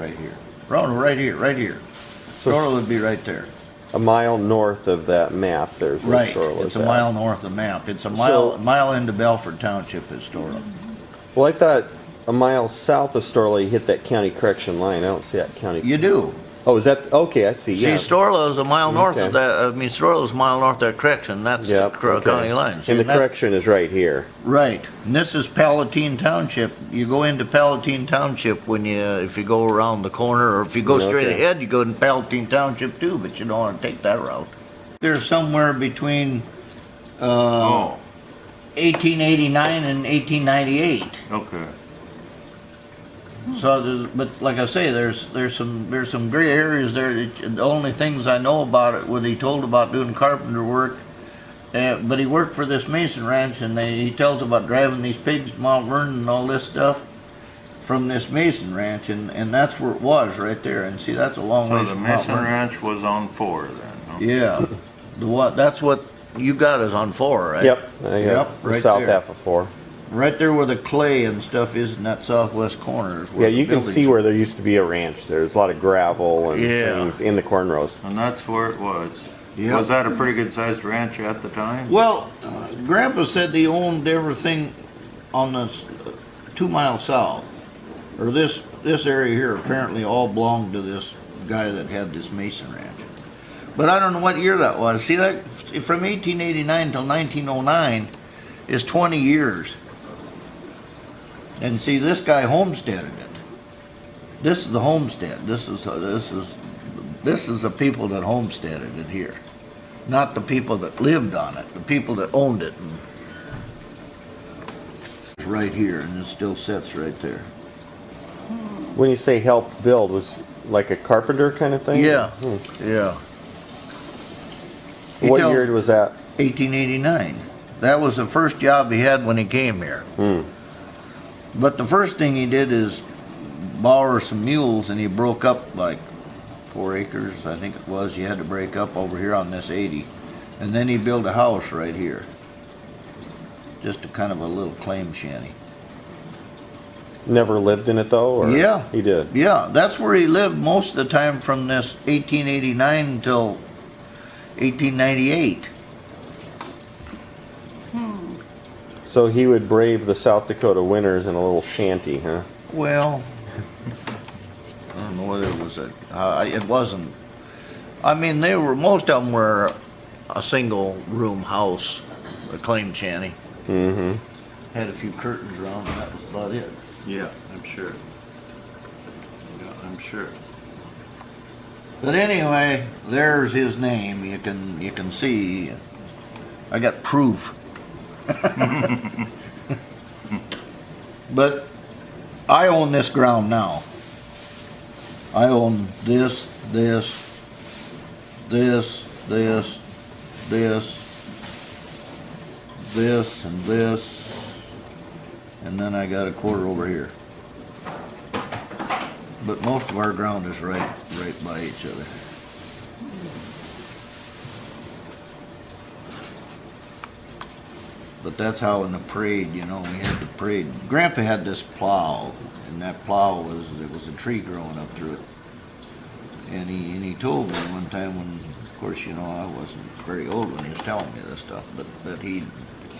right here. Right here, right here. So Storla would be right there. a mile north of that map, there's where Right, Storla is it's a at. mile north of the map. It's a So- mile into Belford Township is Storla. Well, I thought a mile south of Storla you hit that county correction line. I don't see that county. You do. Oh, is that okay? I see. Yeah. See, Storla is a mile north Okay. of that. I mean, Storla is a mile north of that correction. That's Yep, the okay. county line. See, And the that- correction is right here. Right, and this is Palatine Township. You go into Palatine Township when if you go around the corner, or if you go straight Okay. ahead, you go to Palatine Township too, but you don't want to take that route. There's somewhere between 1889 and 1898. Okay. So, but like I say, there's some gray areas there. The only things I know about it, what he told about doing carpenter work, but he worked for this Mason ranch, and he tells about driving these pigs to Mount Vernon and all this stuff from this Mason ranch, and that's where it was right there. And see, that's a long So ways the from Mount Mason Vernon. Ranch was on 4 then, huh? Yeah, that's what you got is on 4, right? Yep. I got Yep, the right south there. half of 4. Right there where the clay and stuff is in that southwest corner. Is Yeah, where you the can buildings see where there used to be a ranch. There's a lot of gravel and Yeah. things in the corn rows. And that's where it was. Yep. Was that a pretty good sized ranch at the time? Well, Grandpa said they owned everything on the 2 miles south, or this area here apparently all belonged to this guy that had this Mason ranch. But I don't know what year that was. See, that from 1889 till 1909 is 20 years. And see, this guy homesteaded it. This is the homestead. This is the people that homesteaded it here, not the people that lived on it. The people that owned it. And it's right here, and it still sits right there. When you say help build, was like a carpenter kind of thing? Yeah, yeah. He What tell- year was that? 1889. That was the first job he had when he came here. But the first thing he did is borrow some mules, and he broke up like 4 acres, I think it was. You had to break up over here on this 80. And then he built a house right here. Just a kind of a little claim shanty. Never lived in it though? Or Yeah. He did. Yeah, that's where he lived most of the time from this 1889 until 1898. So he would brave the South Dakota winters in a little shanty, huh? Well, I don't know whether it was it wasn't. I mean, most of them were a single room house, a claim shanty. Mm-hmm. Had a few curtains around, and that was about it. Yeah, I'm sure. Yeah, I'm sure. But anyway, there's his name. You can see. I got proof. But I own this ground now. I own this, this, this, this, this, this, and this, and then I got a quarter over here. But most of our ground is right by each other. But that's how in the parade, you know, we had the parade. Grandpa had this plow, and that plow there was a tree growing up through it. And he told me one time when, of course, you know, I wasn't very old when he was telling me this stuff, but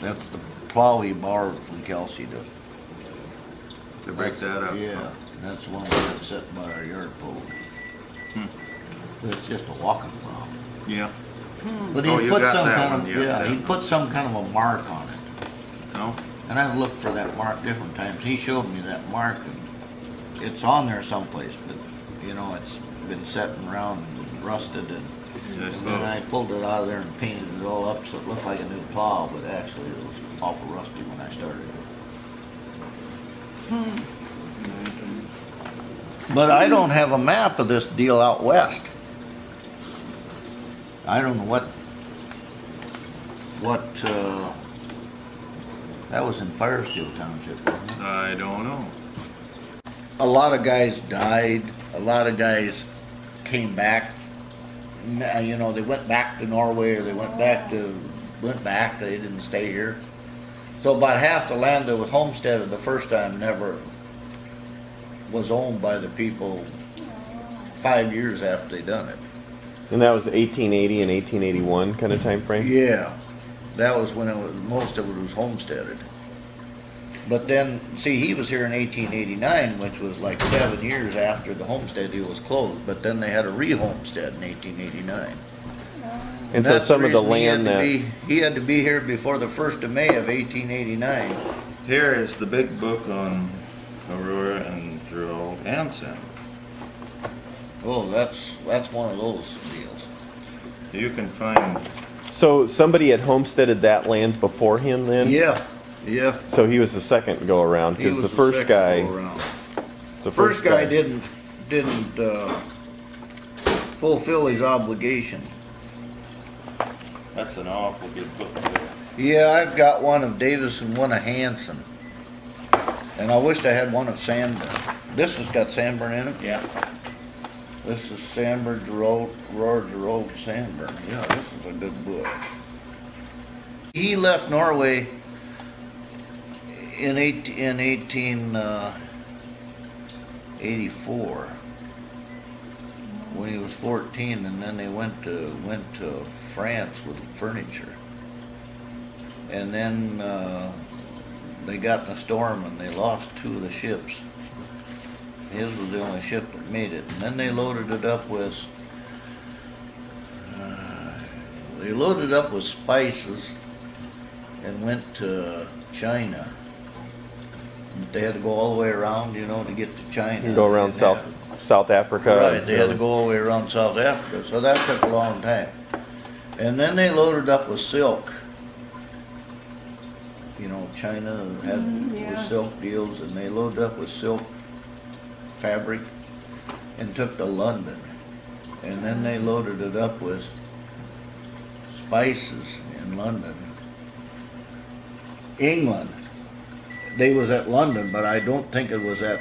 that's the plow he borrowed from Kelsey To break that up. Yeah, that's one that's sitting by our yard pole. It's just a walking plow. Yeah. But Oh, he you put got some that kind one, of yeah, he that put some kind of a mark on it. No? And I've looked for that mark different times. He showed me that mark, and it's on there someplace, but you know, it's been sitting around and rusted, and then I pulled it out of there and painted it all up so it looked like a new plow, but actually it was awful rusty when I started it. But I don't have a map of this deal out west. I don't know what that was in Firesteel Township, wasn't it? I don't know. A lot of guys died. A lot of guys came back. You know, they went back to Norway, or they went back. They didn't stay here. So about half the land that was homesteaded the first time never was owned by the people 5 years after they done it. And that was 1880 and 1881 kind of time frame? Yeah, that was when most of it was homesteaded. But then, see, he was here in 1889, which was like 7 years after the homestead deal was closed. But then they had a re-homestead in 1889. And so that's some of the reason land he had to be here before the 1st of May of 1889. Here is the big book on Aurora and Gerald Anson. Oh, that's one of those deals. You can find, So somebody had homesteaded that land before him then? Yeah, yeah. So he was the second go around He because was the first second guy, go-around. the First guy didn't fulfill his obligation. that's an awful good book there. Yeah, I've got one of Davis and one of Hanson. And I wished I had one of Sandburn. This has got Sandburn in it? Yeah. This is Sandburn, Aurora Gerald Sandburn. Yeah, this is a good book. He left Norway in 1884 when he was 14, and then they went to France with furniture. And then they got in a storm and they lost 2 of the ships. His was the only ship that made it. And then they loaded it up with spices and went to China. But they had to go all the way around, you know, to get to China. You go around They didn't South Africa. Right, they had to go all the way around South Africa, so that took a long time. And then they loaded up with silk. You know, China had with yes. silk deals, and they loaded up with silk fabric and took to London. And then they loaded it up with spices in London. England, they was at London, but I don't think it was at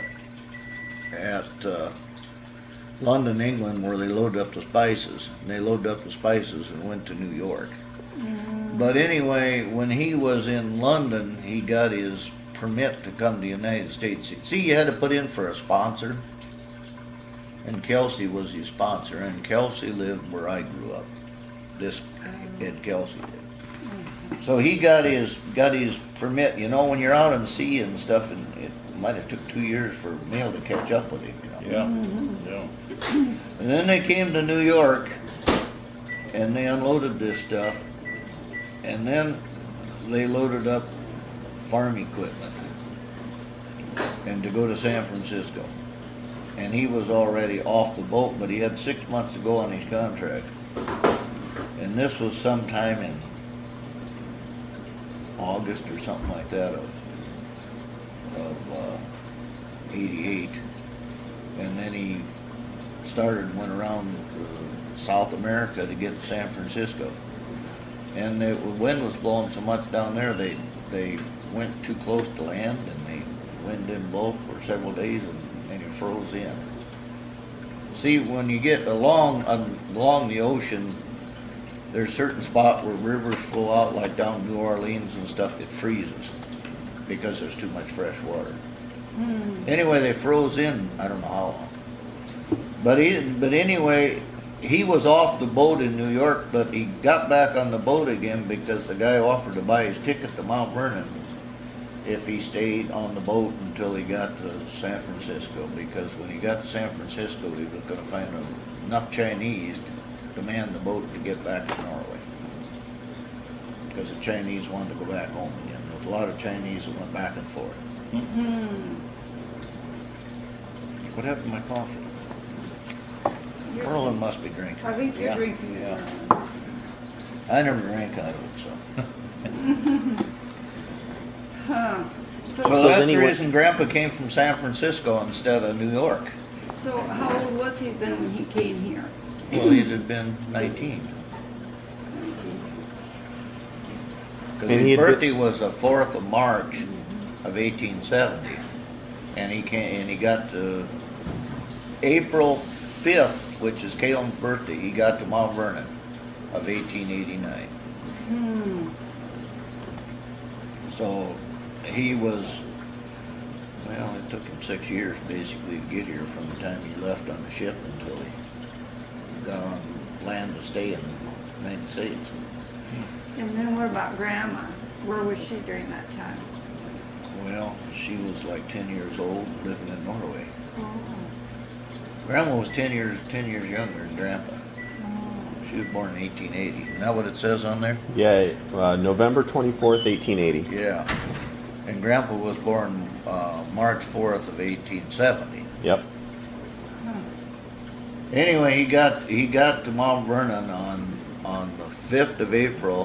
London, England, where they loaded up the spices. And they loaded up the spices and went to New York. But anyway, when he was in London, he got his permit to come to the United States. See, you had to put in for a sponsor, and Kelsey was his sponsor, and Kelsey lived where I grew up. This kid Kelsey did. So he got his permit. You know, when you're out on sea and stuff, and it might have took 2 years for mail to catch up with him. You know? Yeah. And then they came to New York, and they unloaded this stuff, and then they loaded up farm equipment and to go to San Francisco. And he was already off the boat, but he had 6 months to go on his contract. And this was sometime in August or something like that of 88. And then he went around South America to get to San Francisco. And the wind was blowing so much down there, they went too close to land, and the wind didn't blow for several days, and it froze in. See, when you get along the ocean, there's certain spots where rivers flow out, like down New Orleans and stuff, it freezes because there's too much fresh water. Anyway, they froze in, I don't know how long. But anyway, he was off the boat in New York, but he got back on the boat again because the guy offered to buy his ticket to Mount Vernon if he stayed on the boat until he got to San Francisco, because when he got to San Francisco, he was going to find enough Chinese to man the boat to get back to Norway, because the Chinese wanted to go back home again. There was a lot of Chinese that went back and forth. What happened to my coffee? Merlin must be drinking. I think you're Yeah, drinking it. yeah. I never drank out of it, so. Huh. So then that's he the went- reason Grandpa came from San Francisco instead of New York. So how old was he then when he came here? Well, he'd have been 19. Because And he his had been- birthday was the 4th of March of 1870. And he got to April 5th, which is Calen's birthday, he got to Mount Vernon of 1889. So he was Well, it took him 6 years basically to get here from the time he left on the ship until he got on land to stay in the United States. And then what about Grandma? Where was she during that time? Well, she was like 10 years old, living in Norway. Oh. Grandma was 10 years younger than Grandpa. Oh. She was born in 1880. Isn't that what it says on there? Yeah, November 24th, 1880. Yeah. And Grandpa was born March 4th of 1870. Yep. Huh. Anyway, he got to Mount Vernon on the 5th of April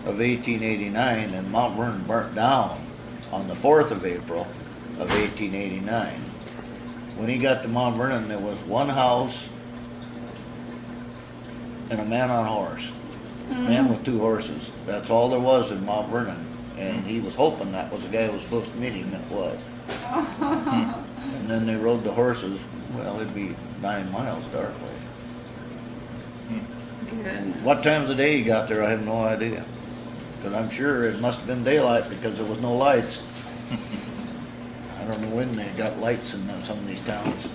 of 1889, and Mount Vernon burnt down on the 4th of April of 1889. When he got to Mount Vernon, there was one house and a man on a horse. Man with 2 horses. That's all there was in Mount Vernon. And he was hoping that was the guy who was supposed to meet him. It was. And then they rode the horses. Well, it'd be 9 miles to our place. Goodness. What time of the day he got there, I have no idea. Because I'm sure it must have been daylight because there was no lights. I don't know when they got lights in some of these towns.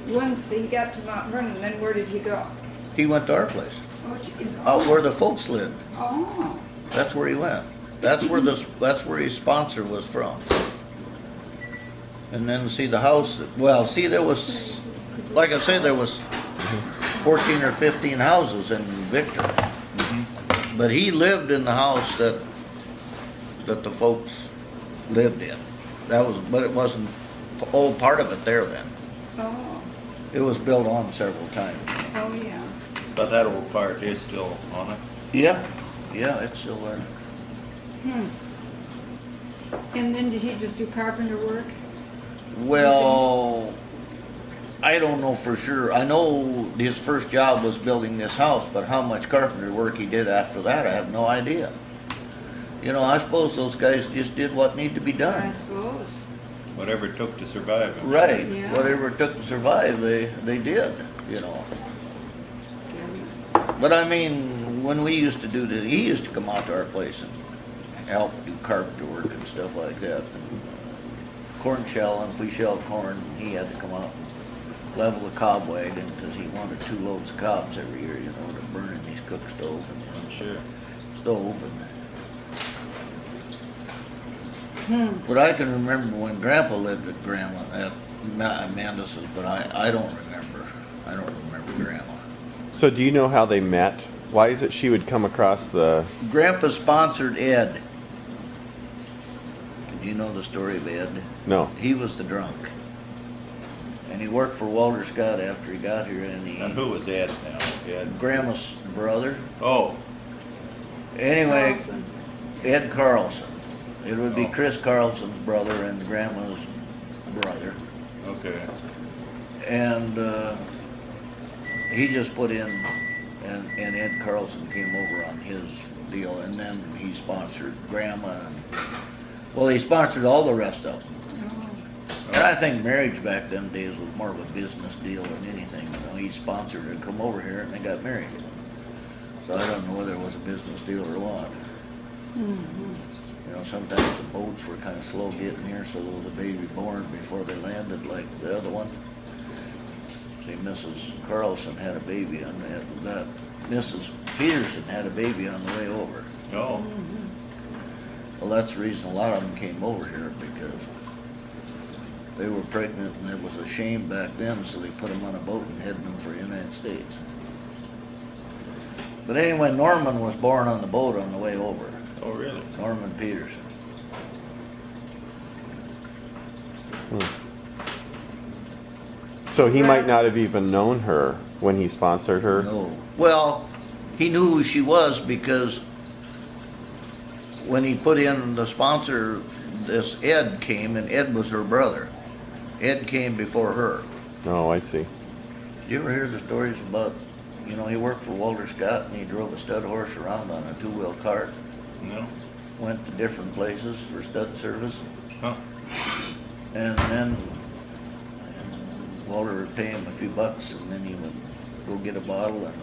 Once he got to Mount Vernon, then where did he go? He went to our place, Oh, geez. out where the folks lived. Oh. That's where he went. That's where his sponsor was from. And then see the house. Well, see there was, like I say, there was 14 or 15 houses in Victor. But he lived in the house that the folks lived in. But it wasn't all part of it there then. Oh. It was built on several times. Oh, yeah. But that old part is still on it. Yeah, it's still there. And then did he just do carpenter work? Well, I don't know for sure. I know his first job was building this house, but how much carpenter work he did after that, I have no idea. You know, I suppose those guys just did what needed to be I done. suppose. Whatever it took to survive. Right, Yeah. whatever it took to survive, they did, you know. Goodness. But I mean, when we used to do this, he used to come out to our place and help do carpenter work and stuff like that. And corn shell, and if we shelled corn, he had to come out and level the cob wagon because he wanted 2 loads of cobs every year, you know, to burn in his cook stove I'm sure. and stove. But I can remember when Grandpa lived at Grandma at Mandus's, but I don't remember. I don't remember Grandma. So do you know how they met? Why is it she would come across the... Grandpa sponsored Ed. Do you know the story of Ed? No. He was the drunk. And he worked for Walter Scott after he got here, and And who was Ed now? Ed? Grandma's brother. Oh, Anyway, Carlson. Ed Carlson. It would be Oh. Chris Carlson's brother and Grandma's brother. okay. And he just put in, and Ed Carlson came over on his deal, and then he sponsored Grandma. Well, he sponsored all the rest of them. Oh. And I think marriage back them days was more of a business deal than anything. You know, he sponsored her to come over here, and they got married. So I don't know whether it was a business deal or what. You know, sometimes the boats were kind of slow getting here, so there was a baby born before they landed, like the other one. See, Mrs. Carlson had a baby on that. Mrs. Peterson had a baby on the way over. Oh, Well, that's the reason a lot of them came over here, because they were pregnant and it was a shame back then, so they put them on a boat and headed them for the United States. But anyway, Norman was born on the boat on the way over. oh really? Norman Peterson. So he might not have even known her when he sponsored her? No. Well, he knew who she was because when he put in the sponsor, this Ed came, and Ed was her brother. Ed came before her. Oh, I see. You ever hear the stories about, you know, he worked for Walter Scott and he drove a stud horse around on a 2-wheel cart, No? went to different places for stud service, Huh. and then Walter would pay him a few bucks, and then he would go get a bottle and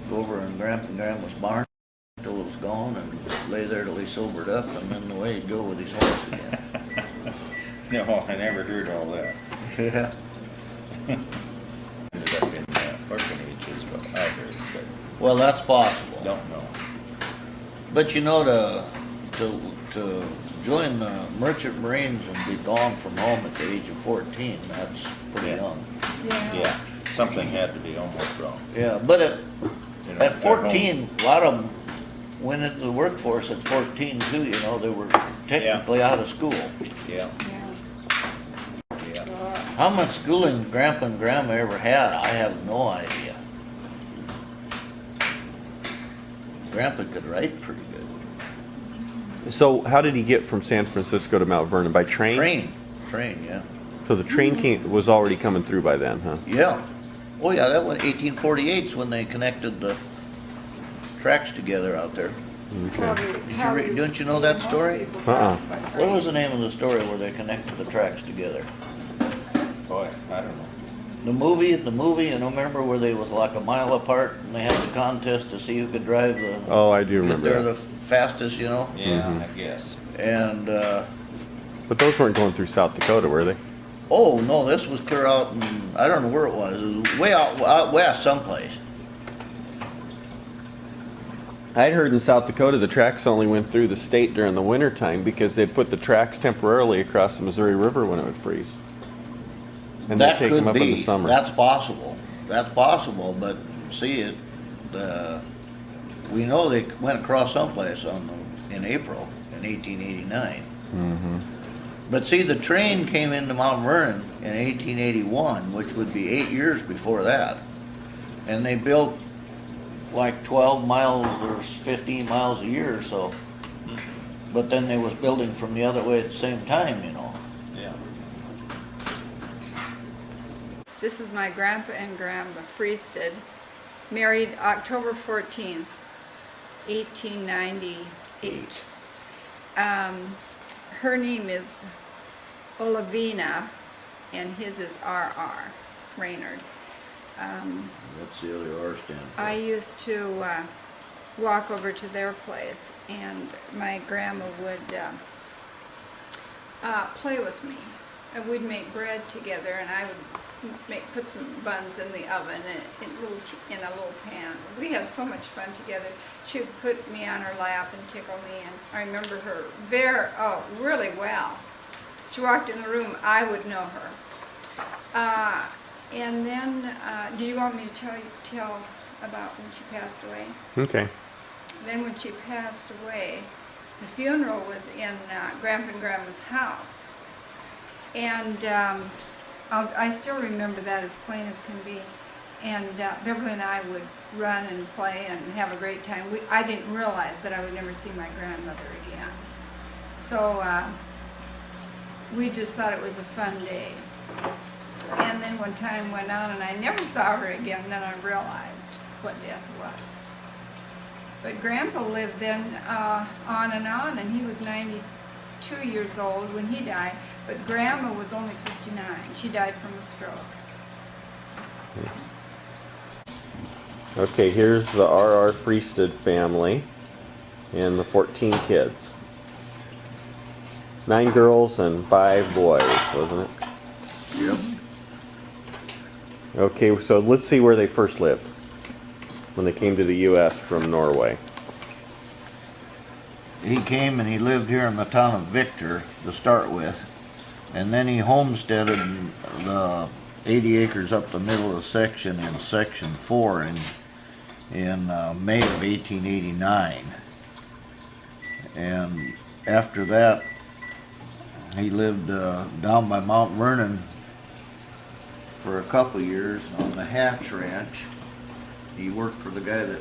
go over in Grandma's barn till it was gone and lay there till he sobered up, and then away he'd go with his horse again. No, I never heard all that. Yeah. Ended up in orphanages, but I heard, but Well, that's possible. don't know. But you know, to join the Merchant Marines and be gone from home at the age of 14, that's pretty Yeah. young. Yeah, something had to be almost wrong. Yeah, but You know, at 14, a lot of them went into the workforce at 14 too, you know, they were technically out of school. Yeah, Yeah. yeah. How much schooling Grandpa and Grandma ever had, I have no idea. Grandpa could write pretty good. So how did he get from San Francisco to Mount Vernon? By train? Train, yeah. So the train was already coming through by then, huh? Yeah. Oh yeah, that was 1848's when they connected the tracks together out there. Okay. Don't you know that story? What was the name of the story where they connected the tracks together? Boy, I don't know. The movie, you know, remember where they was like a mile apart and they had the contest to see who could drive the. Oh, I do remember They're that. the fastest, you know. Yeah, Mhm. I guess. And But those weren't going through South Dakota, were they? oh no, this was clear out in, I don't know where it was. It was way out west someplace. I'd heard in South Dakota the tracks only went through the state during the winter time because they put the tracks temporarily across the Missouri River when it would freeze. And they'd That take them could up in the be. summer. That's possible. That's possible. But see, we know they went across someplace in April in 1889. Mm-hmm. But see, the train came into Mount Vernon in 1881, which would be 8 years before that, and they built like 12 miles or 15 miles a year or so. But then they was building from the other way at the same time, you know. Yeah. This is my grandpa and grandma Fristad, married October 14th, 1898. Her name is Olevina, and his is R.R. Raynard. What's the other R stand for? I used to walk over to their place, and my grandma would play with me. And we'd make bread together, and I would put some buns in the oven in a little pan. We had so much fun together. She would put me on her lap and tickle me, and I remember her really well. She walked in the room, I would know her. And then, did you want me to tell about when she passed away? Okay. Then when she passed away, the funeral was in Grandpa and Grandma's house. And I still remember that as plain as can be. And Beverly and I would run and play and have a great time. I didn't realize that I would never see my grandmother again. So we just thought it was a fun day. And then when time went on and I never saw her again, then I realized what death was. But Grandpa lived then on, and he was 92 years old when he died, but Grandma was only 59. She died from a stroke. Okay, here's the R.R. Fristad family and the 14 kids. 9 girls and 5 boys, wasn't it? Yep. Okay, so let's see where they first lived when they came to the U.S. from Norway. He came and he lived here in the town of Victor to start with, and then he homesteaded the 80 acres up the middle of the section in section 4 in May of 1889. And after that, he lived down by Mount Vernon for a couple years on the Hatch Ranch. He worked for the guy that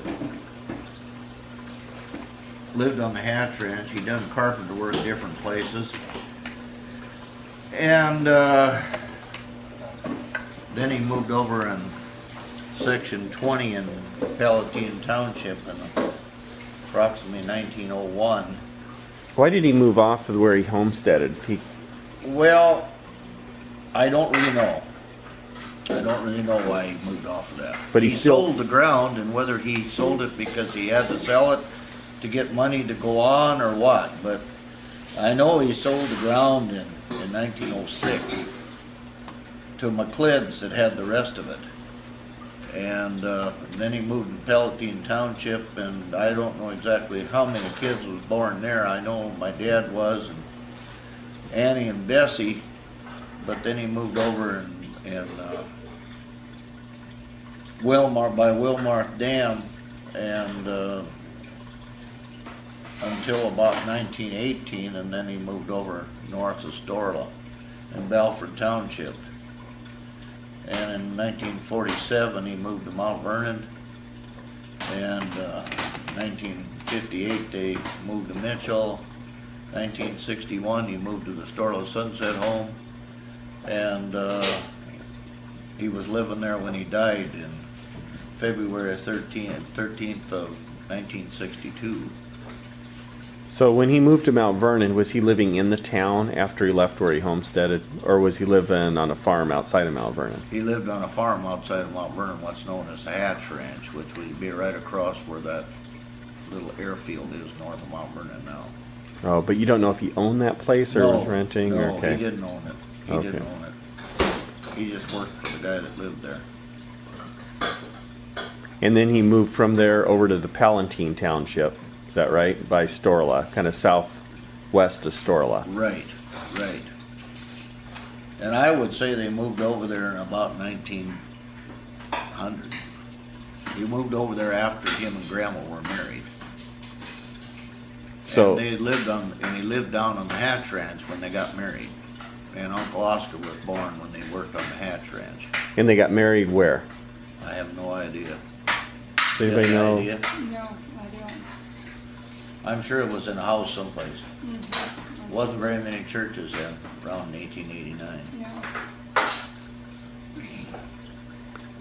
lived on the Hatch Ranch. He done carpenter work different places. And then he moved over in section 20 in Palatine Township in approximately 1901. Why did he move off of where he homesteaded? Well, I don't really know. I don't really know why he moved off of that. But he still sold the ground, and whether he sold it because he had to sell it to get money to go on or what, but I know he sold the ground in 1906 to McLeod's that had the rest of it. And then he moved to Palatine Township, and I don't know exactly how many kids was born there. I know my dad was, and Annie and Bessie, but then he moved over and Wilmarth Dam, and until about 1918, and then he moved over north of Storla in Belford Township. And in 1947 he moved to Mount Vernon, and 1958 they moved to Mitchell. 1961 he moved to the Storla Sunset Home, and he was living there when he died in February 13th of 1962. So when he moved to Mount Vernon, was he living in the town after he left where he homesteaded, or was he living on a farm outside of Mount Vernon? He lived on a farm outside of Mount Vernon, what's known as the Hatch Ranch, which would be right across where that little airfield is north of Mount Vernon now. Oh, but you don't know if he owned that place or was renting? No, okay. He didn't own it. He didn't own it. He just worked for the guy that lived there. And then he moved from there over to the Palatine Township, is that right? By Storla, kind of southwest of Storla. Right, right. And I would say they moved over there in about 1900. He moved over there after him and Grandma were married. So And he lived down on the Hatch Ranch when they got married. And Uncle Oscar was born when they worked on the Hatch Ranch. and they got married where? I have no idea. Does anybody Any know? idea? No, I don't. I'm sure it was in a house someplace. Mm-hmm. Wasn't very many churches then, around 1889. No.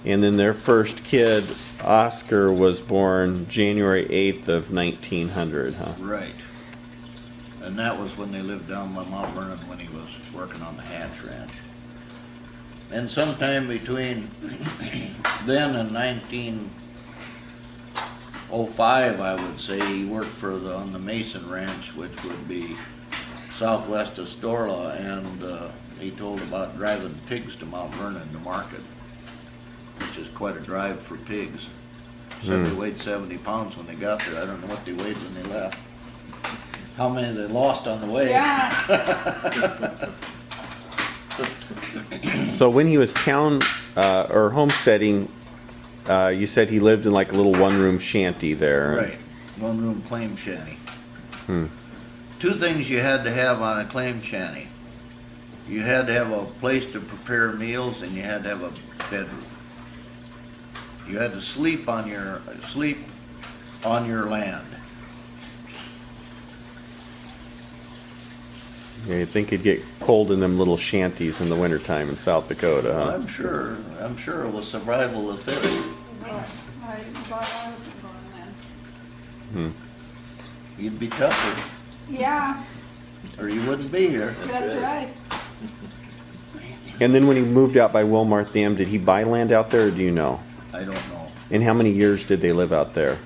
And then their first kid, Oscar, was born January 8th of 1900, huh? Right. And that was when they lived down by Mount Vernon when he was working on the Hatch Ranch. And sometime between then and 1905, I would say, he worked on the Mason Ranch, which would be southwest of Storla, and he told about driving pigs to Mount Vernon to market, which is quite a drive for pigs. Said they weighed 70 pounds when they got there. I don't know what they weighed when they left. How many they lost on the way. Yeah. So when he was or homesteading, you said he lived in like a little one-room shanty there. Right, one-room claim shanty. Hmm. Two things you had to have on a claim shanty. You had to have a place to prepare meals, and you had to have a bedroom. You had to sleep on your land. Yeah, you'd think it'd get cold in them little shanties in the wintertime in South Dakota, huh? I'm sure it was survival of the fittest. Well, I thought I wasn't going then. You'd be tougher, Yeah, or you wouldn't be here. that's right. And then when he moved out by Wilmarth Dam, did he buy land out there, or do you know? I don't know. And how many years did they live out there?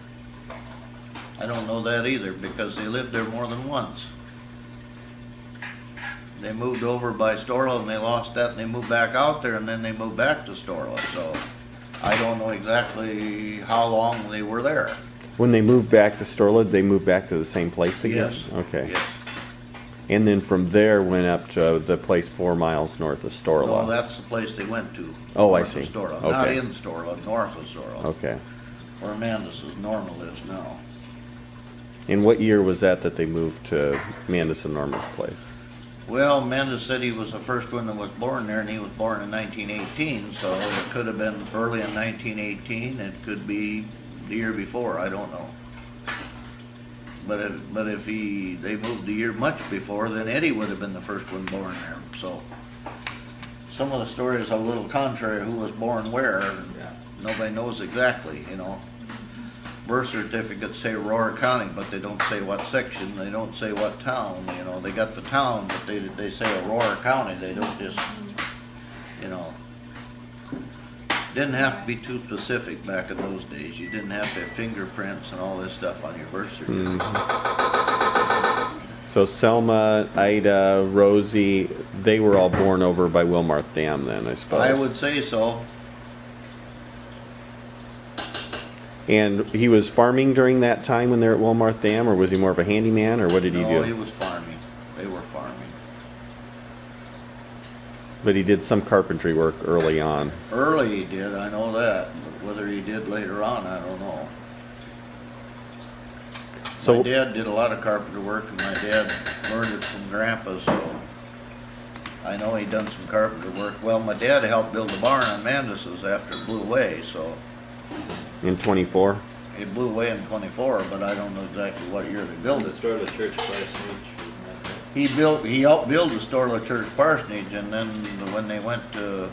I don't know that either, because they lived there more than once. They moved over by Storla and they lost that, and they moved back out there, and then they moved back to Storla. So I don't know exactly how long they were there. When they moved back to Storla, did they move back to the same place again? Yes. Okay. Yes. And then from there went up to the place 4 miles north of Storla. No, that's the place they went to. Oh, I north of see. Storla. Okay. Not in Storla, north of Storla. Okay. Where Amanda's Norma lives now. And what year was that they moved to Mandus and Norma's place? Well, Amanda said he was the first one that was born there, and he was born in 1918, so it could have been early in 1918. It could be the year before, I don't know. But if they moved the year much before, then Eddie would have been the first one born there. So some of the stories are a little contrary, who was born where, and nobody knows exactly, you know. Birth certificates say Aurora County, but they don't say what section, they don't say what town, you know. They got the town, but they say Aurora County, they don't just, you know. Didn't have to be too specific back in those days. You didn't have to have fingerprints and all this stuff on your birth certificate. So Selma, Ida, Rosie, they were all born over by Wilmarth Dam then, I suppose. I would say so. And he was farming during that time when they were at Wilmarth Dam, or was he more of a handyman, or what did he do? No, he was farming. They were farming. But he did some carpentry work early on. Early he did, I know that. But whether he did later on, I don't know. So, My dad did a lot of carpenter work, and my dad learned it from Grandpa, so I know he done some carpenter work. Well, my dad helped build the barn on Mandus's after it blew away, so in 24? it blew away in 24, but I don't know exactly what year they built The it. start of the church parsonage. He helped build the Storla Church parsonage, and then when they went to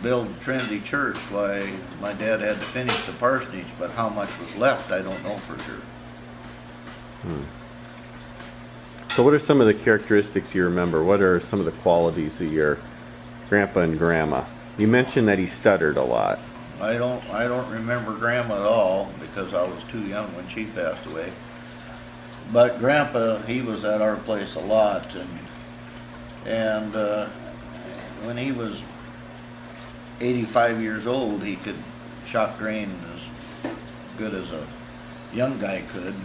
build Trinity Church, why, my dad had to finish the parsonage, but how much was left, I don't know for sure. So what are some of the characteristics you remember? What are some of the qualities of your grandpa and grandma? You mentioned that he stuttered a lot. I don't remember Grandma at all because I was too young when she passed away. But Grandpa, he was at our place a lot, and when he was 85 years old, he could shock grain as good as a young guy could.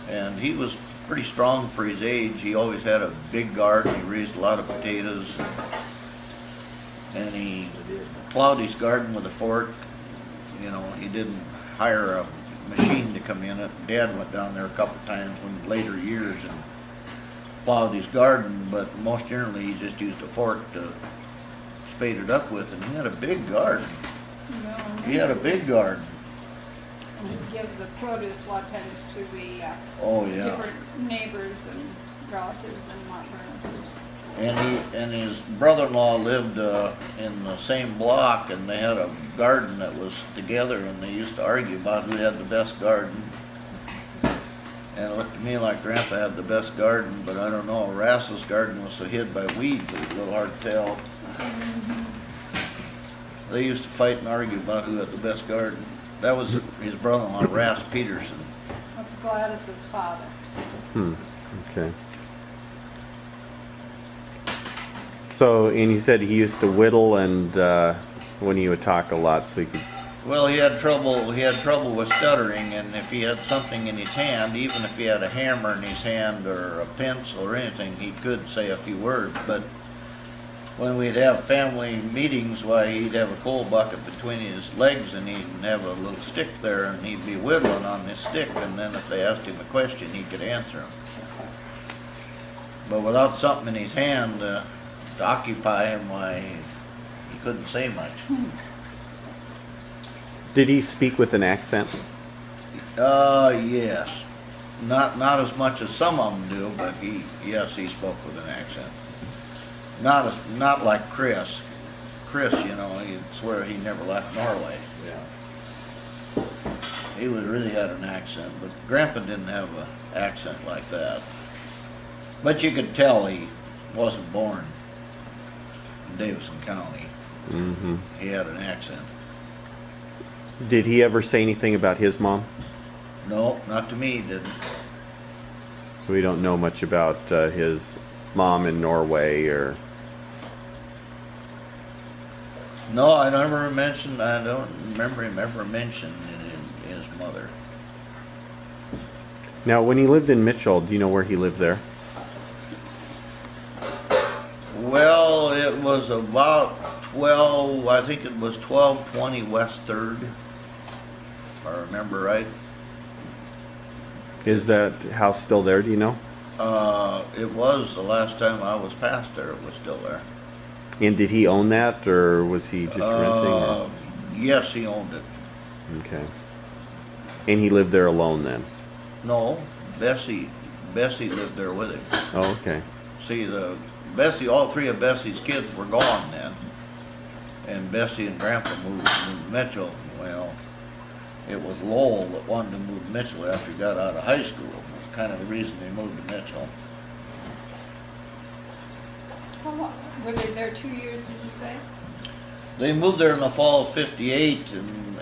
And he was pretty strong for his age. He always had a big garden. He raised a lot of potatoes. And he plowed his garden with a fork. You know, he didn't hire a machine to come in. Dad went down there a couple times in later years and plowed his garden, but most generally he just used a fork to spade it up with, and he had a big garden. He had a big garden. And he'd give the produce a lot of times to the Oh yeah. different neighbors and relatives in Mount Vernon. And his brother-in-law lived in the same block, and they had a garden that was together, and they used to argue about who had the best garden. And it looked to me like Grandpa had the best garden, but I don't know. Rass's garden was so hid by weeds it was a little hard to tell. They used to fight and argue about who had the best garden. That was his brother-in-law, Rass Peterson. That's Gladys's father. Okay. So, and you said he used to whittle, and when he would talk a lot, so he could. Well, he had trouble with stuttering, and if he had something in his hand, even if he had a hammer in his hand or a pencil or anything, he could say a few words. But when we'd have family meetings, why, he'd have a coal bucket between his legs, and he'd have a little stick there, and he'd be whittling on this stick, and then if they asked him a question, he could answer them. But without something in his hand to occupy him, why, he couldn't say much. Did he speak with an accent? Yes. Not as much as some of them do, but he spoke with an accent. Not like Chris. Chris, you know, he'd swear he never left Norway. Yeah. He really had an accent, but Grandpa didn't have an accent like that. But you could tell he wasn't born in Davison County. Mm-hmm. He had an accent. Did he ever say anything about his mom? No, not to me, he didn't. So we don't know much about his mom in Norway, or. No, I don't remember him ever mentioning his mother. Now, when he lived in Mitchell, do you know where he lived there? Well, it was about 12, I think it was 1220 West 3rd, if I remember right. Is that house still there, do you know? It was the last time I was past there, it was still there. And did he own that, or was he just renting it? Yes, he owned it. Okay. And he lived there alone then? No, Bessie lived there with him. Oh, okay. See, all three of Bessie's kids were gone then. And Bessie and Grandpa moved to Mitchell. Well, it was Lowell that wanted to move to Mitchell after he got out of high school. It was kind of the reason they moved to Mitchell. How long? Were they there 2 years, did you say? They moved there in the fall of '58,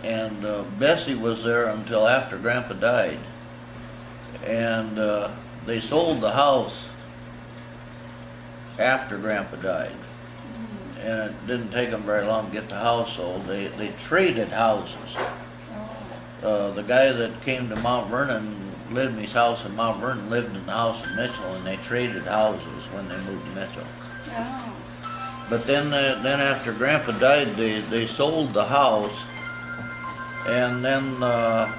and Bessie was there until after Grandpa died. And they sold the house after Grandpa died. And it didn't take them very long to get the house sold. They traded houses. The guy that came to Mount Vernon lived in his house in Mount Vernon, lived in the house in Mitchell, and they traded houses when they moved to Mitchell. Oh. But then after Grandpa died, they sold the house, and then I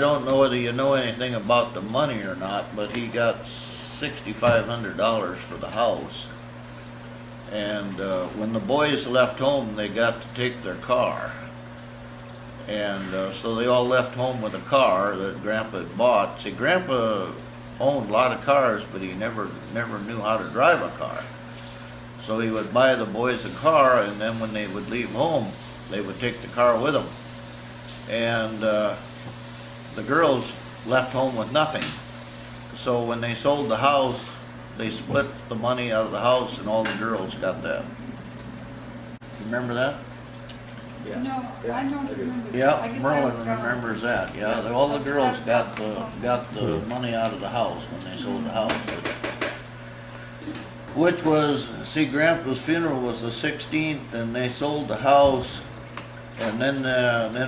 don't know whether you know anything about the money or not, but he got $6,500 for the house. And when the boys left home, they got to take their car. And so they all left home with a car that Grandpa had bought. See, Grandpa owned a lot of cars, but he never knew how to drive a car. So he would buy the boys a car, and then when they would leave home, they would take the car with them. And the girls left home with nothing. So when they sold the house, they split the money out of the house, and all the girls got that. You remember that? No, I don't remember. Yeah, I guess I was Merlin gone. remembers that. Yeah, all the girls got the money out of the house when they sold the house. Which was, see, Grandpa's funeral was the 16th, and they sold the house, and then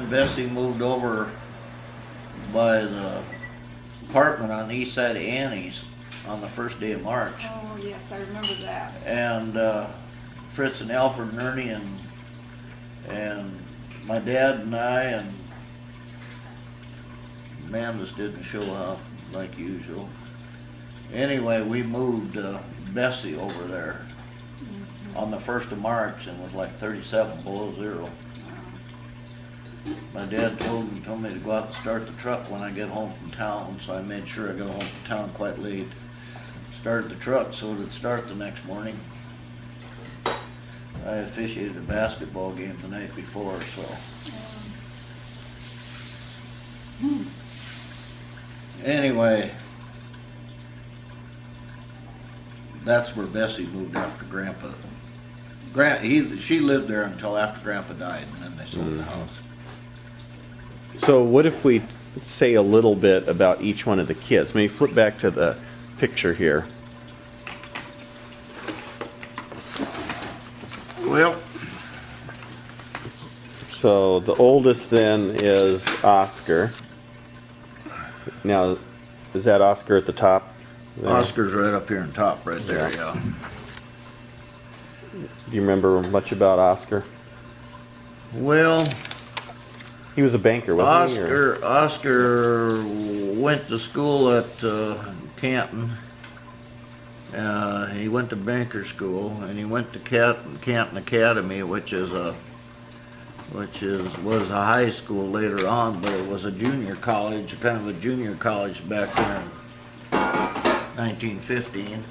Bessie moved over by the apartment on the east side of Annie's on the first day of March. Oh, yes, I remember that. And Fritz and Alfred and Ernie and my dad and I and Amanda's didn't show up like usual. Anyway, we moved Bessie over there on the 1st of March, and it was like 37 below zero. My dad told me to go out and start the truck when I get home from town, so I made sure I got home from town quite late. Started the truck so it'd start the next morning. I officiated a basketball game the night before, so. Anyway, that's where Bessie moved after Grandpa. She lived there until after Grandpa died, and then they sold the house. So what if we say a little bit about each one of the kids? Maybe flip back to the picture here. Well, So the oldest then is Oscar. Now, is that Oscar at the top there? Oscar's right up here on top, right there, yeah. Do you remember much about Oscar? Well, He was a banker, wasn't he? or- Oscar went to school at Canton. He went to banker school, and he went to Canton Academy, which was a high school later on, but it was a junior college, kind of a junior college back there in 1915.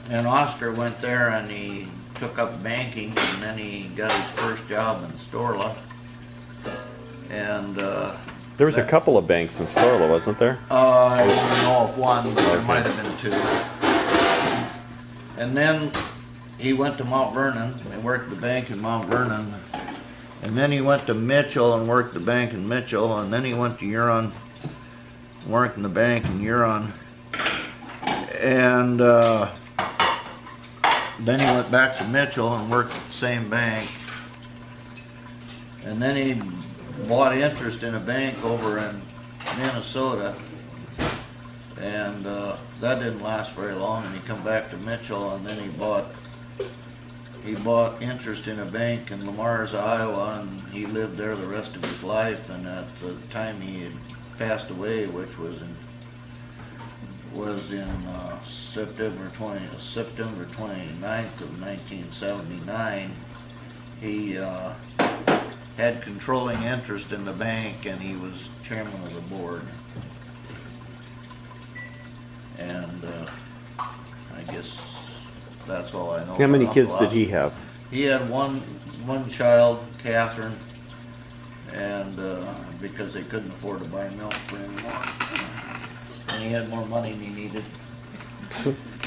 And Oscar went there, and he took up banking, and then he got his first job in Storla. And There was a couple of banks in Storla, wasn't there? I don't know of one, but there might have been two. And then he went to Mount Vernon and worked the bank in Mount Vernon. And then he went to Mitchell and worked the bank in Mitchell. And then he went to Huron, worked in the bank in Huron. And then he went back to Mitchell and worked at the same bank. And then he bought interest in a bank over in Minnesota. And that didn't last very long, and he come back to Mitchell, and then he bought interest in a bank in Lamar's, Iowa, and he lived there the rest of his life. And at the time he had passed away, which was in September 29th of 1979, he had controlling interest in the bank, and he was chairman of the board. And I guess that's all I know. How many about kids Uncle did he have? He had one child, Catherine, and because they couldn't afford to buy milk for anymore, and he had more money than he needed.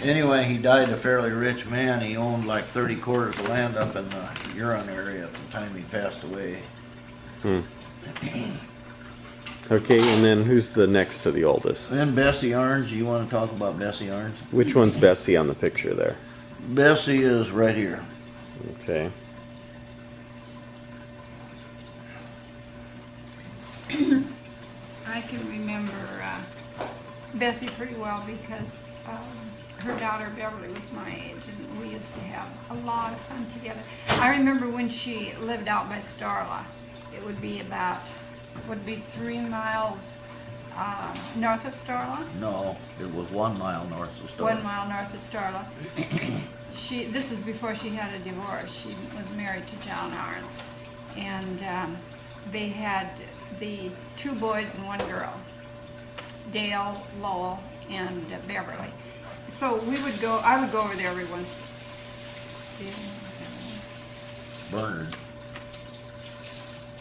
Anyway, he died a fairly rich man. He owned like 30 quarters of land up in the Huron area at the time he passed away. Hmm. Okay, and then who's the next to the oldest? Then Bessie Arns. You want to talk about Bessie Arns? Which one's Bessie on the picture there? Bessie is right here. Okay. I can remember Bessie pretty well because her daughter Beverly was my age, and we used to have a lot of fun together. I remember when she lived out by Starla. It would be 3 miles north of Starla. No, it was 1 mile north of Starla. 1 mile north of Starla. This is before she had a divorce. She was married to John Arns, and they had the 2 boys and 1 girl, Dale, Lowell, and Beverly. So I would go over there every once.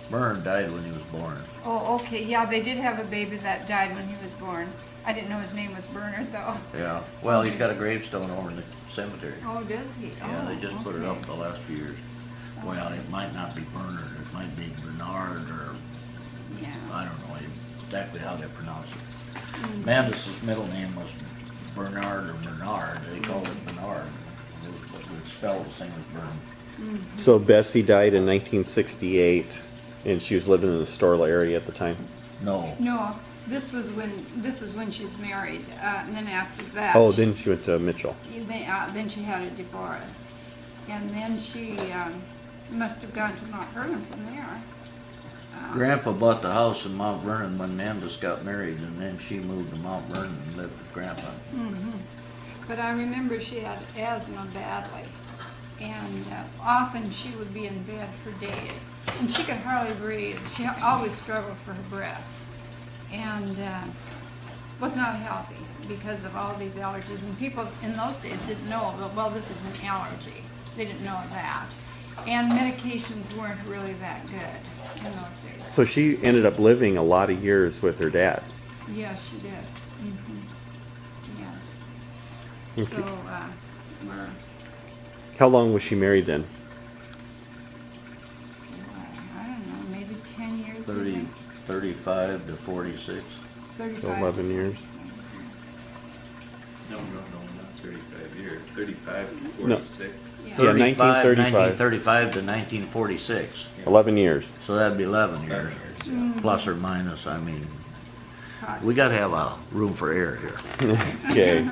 Bernard died when he was born. Oh, okay, yeah, they did have a baby that died when he was born. I didn't know his name was Bernard, though. Yeah. Well, he's got a gravestone over in the cemetery. Oh, does he? Yeah, they just put it up the last few years. Well, it might not be Bernard. It might be Bernard, or Yeah. I don't know exactly how they pronounce it. Mandus's middle name was Bernard or Bernard. They called it Bernard. It was spelled the same as Bern. So Bessie died in 1968, and she was living in the Starla area at the time. No. No, this is when she's married, and then after that. Oh, then she went to Mitchell. Then she had a divorce, and then she must have gone to Mount Vernon from there. Grandpa bought the house in Mount Vernon when Mandus got married, and then she moved to Mount Vernon and lived with Grandpa. But I remember she had asthma badly, and often she would be in bed for days, and she could hardly breathe. She always struggled for her breath, and was not healthy because of all these allergies. And people in those days didn't know, well, this is an allergy. They didn't know that. And medications weren't really that good in those days. So she ended up living a lot of years with her dad. Yes, she did. Yes. Okay. So, we're, How long was she married then? I don't know, maybe 10 years. 35 to 46. 35. 11 years. No, not 35 years. 35 to No. 46. Yeah, 1935 to 1946. 11 years. So that'd be 11 years. 11 years, yeah. Plus or minus, I mean, we got to have a room for error here. Okay.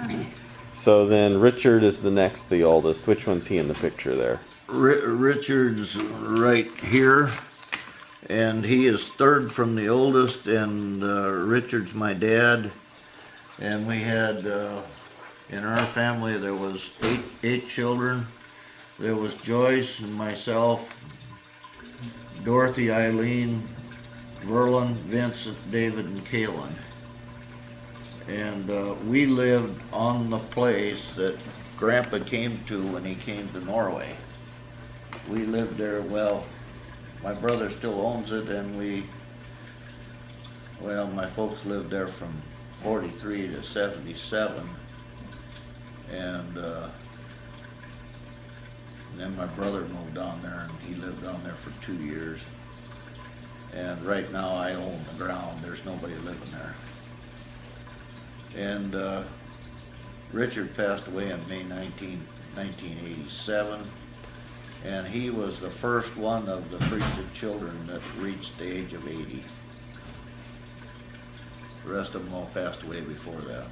So then Richard is the next, the oldest. Which one's he in the picture there? Richard's right here, and he is third from the oldest, and Richard's my dad. And we had, in our family, there was eight children. There was Joyce and myself, Dorothy, Eileen, Verlin, Vincent, David, and Kaylin. And we lived on the place that Grandpa came to when he came to Norway. We lived there, well, my brother still owns it, and my folks lived there from 43 to 77. And then my brother moved on there, and he lived on there for 2 years. And right now I own the ground. There's nobody living there. And Richard passed away in May 1987, and he was the first one of the Fristad children that reached the age of 80. The rest of them all passed away before that.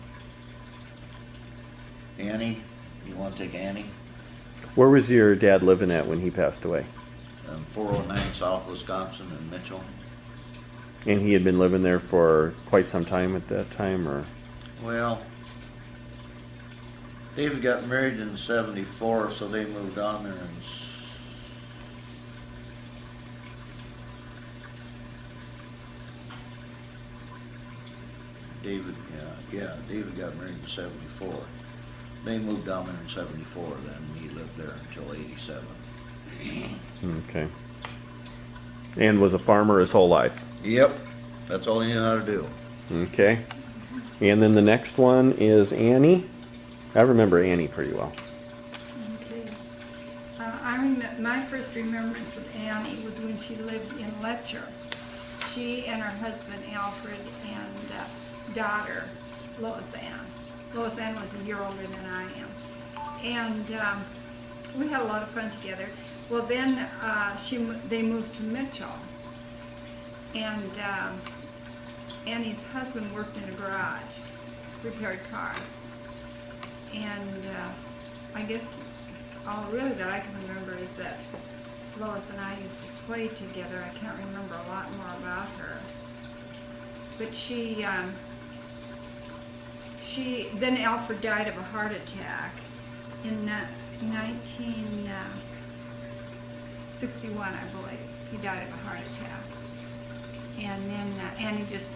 Annie, you want to take Annie? Where was your dad living at when he passed away? 409 South Wisconsin in Mitchell. And he had been living there for quite some time at that time, or? Well, David got married in 74, so they moved on there in David got married in 74. They moved down there in 74, then he lived there until 87. Okay. And was a farmer his whole life? Yep, that's all he knew how to do. Okay. And then the next one is Annie. I remember Annie pretty well. Okay. My first remembrance of Annie was when she lived in Letcher. She and her husband Alfred and daughter Lois Ann. Lois Ann was a year older than I am, and we had a lot of fun together. Well, then they moved to Mitchell, and Annie's husband worked in a garage, repaired cars, and I guess all really that I can remember is that Lois and I used to play together. I can't remember a lot more about her, but then Alfred died of a heart attack in 1961, I believe. He died of a heart attack. And then Annie just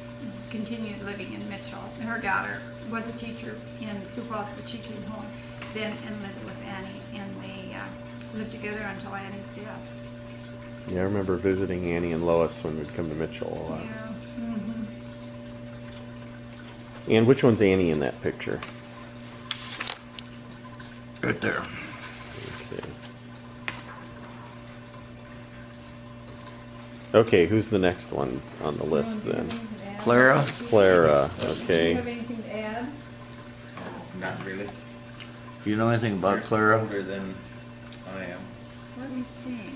continued living in Mitchell. Her daughter was a teacher in Sioux Falls, but she came home then and lived with Annie, and they lived together until Annie's death. Yeah, I remember visiting Annie and Lois when we'd come to Mitchell a lot. Yeah. Mm-hmm. And which one's Annie in that picture? Right there. Okay. Okay, who's the next one on the list then? Clara? Clara, Do you okay. have anything to add? Not really. Do you know anything about You're Clara? older than I am. Let me see.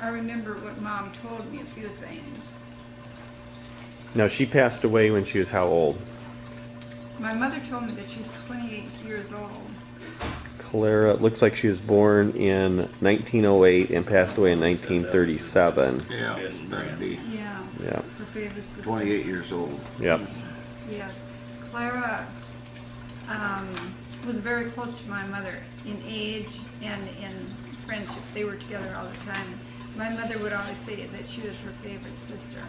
I remember what Mom told me a few things. Now, she passed away when she was how old? My mother told me that she's 28 years old. Clara, it looks like she was born in 1908 and passed away in 1937. Yeah, that'd be Yeah. Yeah, Her favorite sister. 28 years old. yep. Yes. Clara was very close to my mother in age and in friendship. They were together all the time. My mother would always say that she was her favorite sister.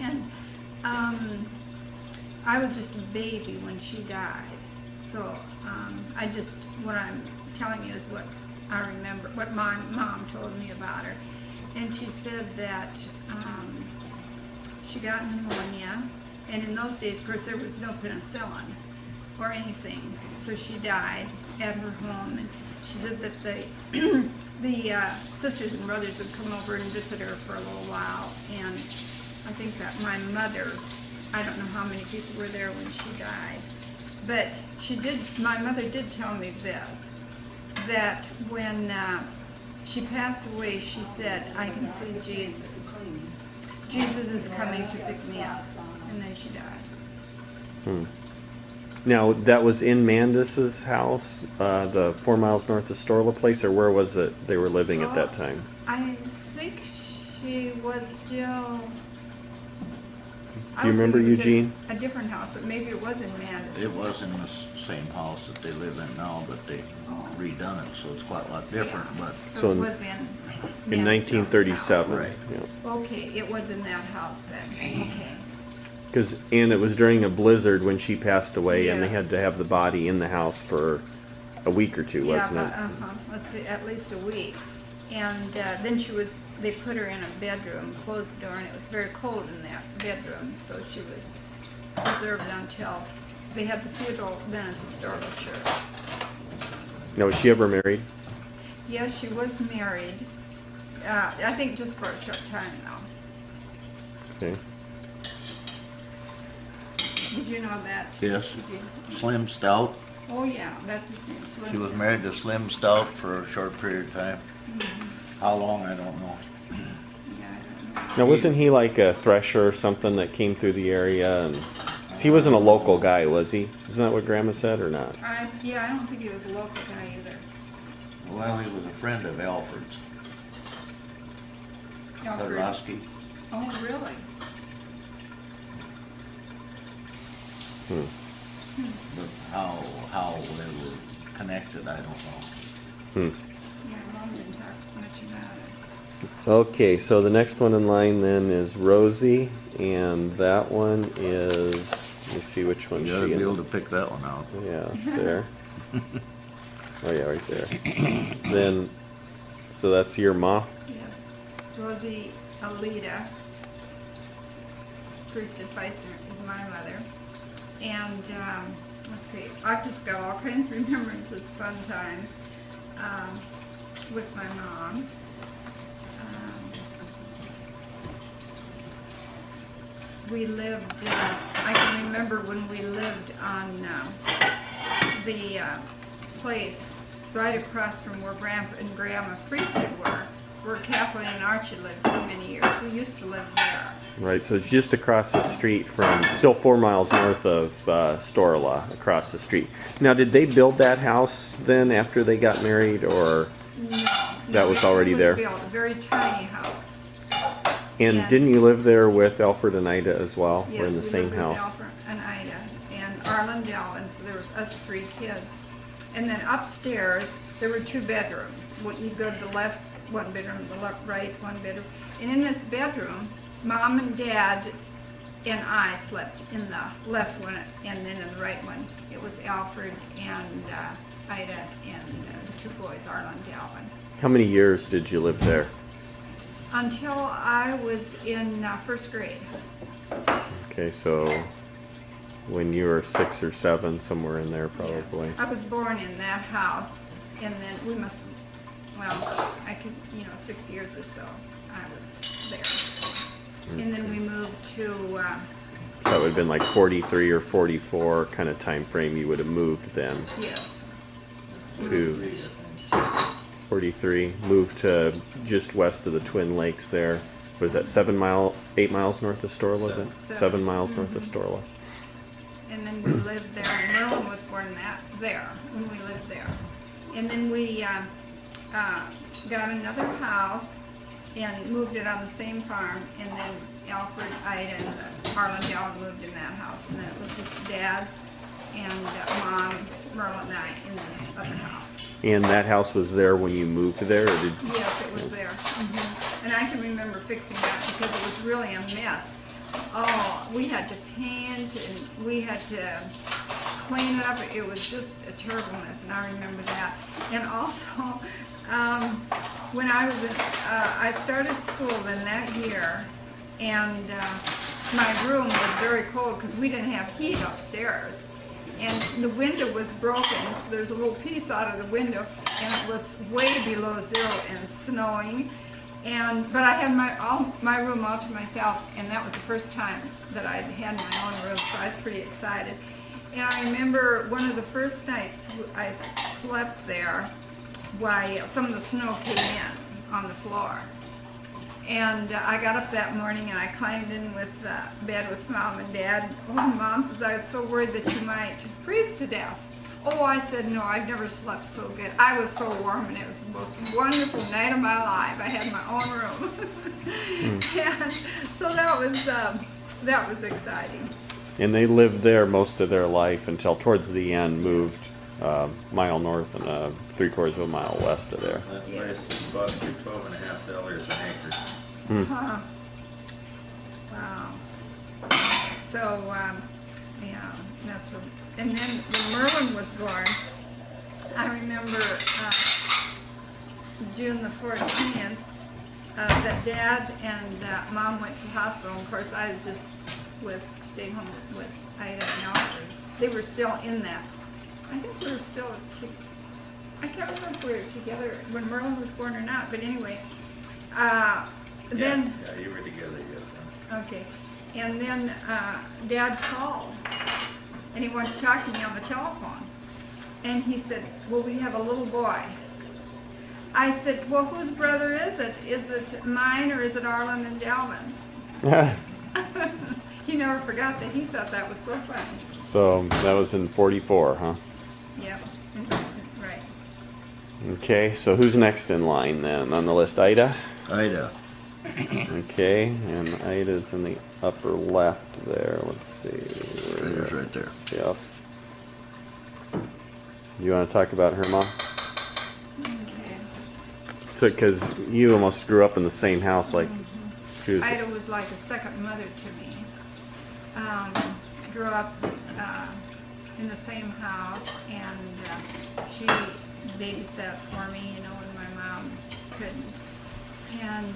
And I was just a baby when she died. So what I'm telling you is what I remember, what my mom told me about her. And she said that she got pneumonia, and in those days, of course, there was no penicillin or anything. So she died at her home, and she said that the sisters and brothers would come over and visit her for a little while. And I think that my mother, I don't know how many people were there when she died, but my mother did tell me this, that when she passed away, she said, "I can see Jesus. Jesus is coming to pick me up." And then she died. Now, that was in Mandis's house, the 4 miles north of Storla Place, or where was it they were living at that time? I think she was still... Do you remember, Eugene? A different house, but maybe it was in Mandis. It was in the same house that they live in now, but they redone it, so it's quite a lot different, Yeah. but So So it in- was in In Mandis' 1937. Right. Yeah. house. Okay, it was in that house then. Okay. And it was during a blizzard when she passed away, and they had Yes. to have the body in the house for a week or two, Yeah, wasn't it? let's see, at least a week. And then they put her in a bedroom, closed the door, and it was very cold in that bedroom, so she was preserved until they had the funeral then at the Storla Church. Now, was she ever married? Yes, she was married, I think just for a short time though. Okay. Did you know that? Yes. Did you? Slim Stout. Oh yeah, that's his name. Slim She was Slim. married to Slim Stout for a short period of time. How long, I don't know. Yeah, I don't know. Now, wasn't he like a thresher or something that came through the area? And he wasn't a local guy, was he? Isn't that what Grandma said, or not? I don't think he was a local guy either. Well, he was a friend of Alfred's. Alfred. Podrosky. Oh, really? But how they were connected, I don't know. Yeah, Mom didn't talk much about it. Okay, so the next one in line then is Rosie, and that one is, let me see which one's You she gotta be in. able to pick that one out. Yeah, there. Oh yeah, right there. Then, so that's your ma? Yes. Rosie Alida Fristad is my mother. And let's see, I've just got all kinds of remembrances, fun times with my mom. We lived, I can remember when we lived on the place right across from where Grandpa and Grandma Fristad were, where Kathleen and Archie lived for many years. We used to live there. Right, so it's just across the street from, still 4 miles north of Storla, across the street. Now, did they build that house then after they got married, or No, that was already it there? was built, a very tiny house. And didn't you live there with Alfred and Ida as well? Yes, We're in the we same lived house. with Alfred and Ida and Arlen Delvin, so there were us 3 kids. And then upstairs, there were 2 bedrooms. You'd go to the left, 1 bedroom, the left, right, 1 bedroom. And in this bedroom, Mom and Dad and I slept in the left one, and then in the right one, it was Alfred and Ida and the 2 boys, Arlen Delvin. How many years did you live there? Until I was in 1st grade. Okay, so when you were 6 or 7, somewhere in there probably. I was born in that house, and then we must, well, I could, 6 years or so, I was there. And then we moved to, That would have been like 43 or 44 kind of time frame you would have moved then. yes, To 43, moved to just west of the Twin Lakes there. Was that 8 miles north of Storla then? 7 miles north of Storla. and then we lived there, and Merlin was born there, when we lived there. And then we got another house and moved it on the same farm, and then Alfred, Ida, and Arlen Dowd moved in that house, and then it was just Dad and Mom, Merlin, and I in this other house. And that house was there when you moved there, or did? Yes, it was there. And I can remember fixing that because it was really a mess. Oh, we had to paint and we had to clean it up. It was just a terrible mess, and I remember that. And also, when I was I started school then that year, and my room was very cold because we didn't have heat upstairs. And the window was broken, so there's a little piece out of the window, and it was way below 0 and snowing. But I had my room all to myself, and that was the first time that I'd had my own room, so I was pretty excited. And I remember one of the first nights I slept there, why some of the snow came in on the floor. And I got up that morning and I climbed in with bed with Mom and Dad. Oh, Mom says, I was so worried that you might freeze to death. Oh, I said, no, I've never slept so good. I was so warm, and it was the most wonderful night of my life. I had my own room. And so that was exciting. And they lived there most of their life until towards the end moved a mile north and 3/4 of a mile west of there. That place is bought for $12.50 an acre. Huh. Wow. So, yeah, that's what. And then when Merlin was born, I remember June the 14th, that Dad and Mom went to the hospital. And of course, I was just stayed home with Ida and Alfred. They were still in that. I think we were still I can't remember if we were together when Merlin was born or not, but anyway, then... Yeah, you were together, yes. Okay, and then Dad called, and he wanted to talk to me on the telephone, and he said, well, we have a little boy. I said, well, whose brother is it? Is it mine or is it Arlen and Dalvin's? He never forgot that. He thought that was so funny. So that was in 44, huh? Yep, right. Okay, so who's next in line then on the list? Ida? Ida. Okay, and Ida's in the upper left there. Let's see. Ida's right there. Yep. You want to talk about her, Mom? Okay. So, because you almost grew up in the same house, like she was. Ida was like a second mother to me. Grew up in the same house, and she babysat for me, when my mom couldn't. And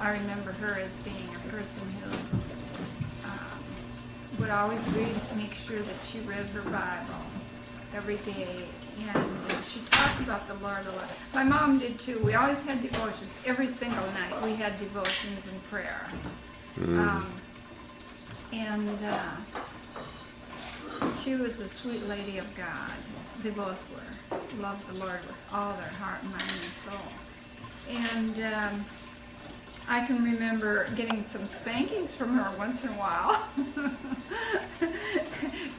I remember her as being a person who would always make sure that she read her Bible every day, and she talked about the Lord a lot. My mom did too. We always had devotions. Every single night we had devotions and prayer. She was a sweet lady of God. They both were. Loved the Lord with all their heart, mind, and soul. And I can remember getting some spankings from her once in a while.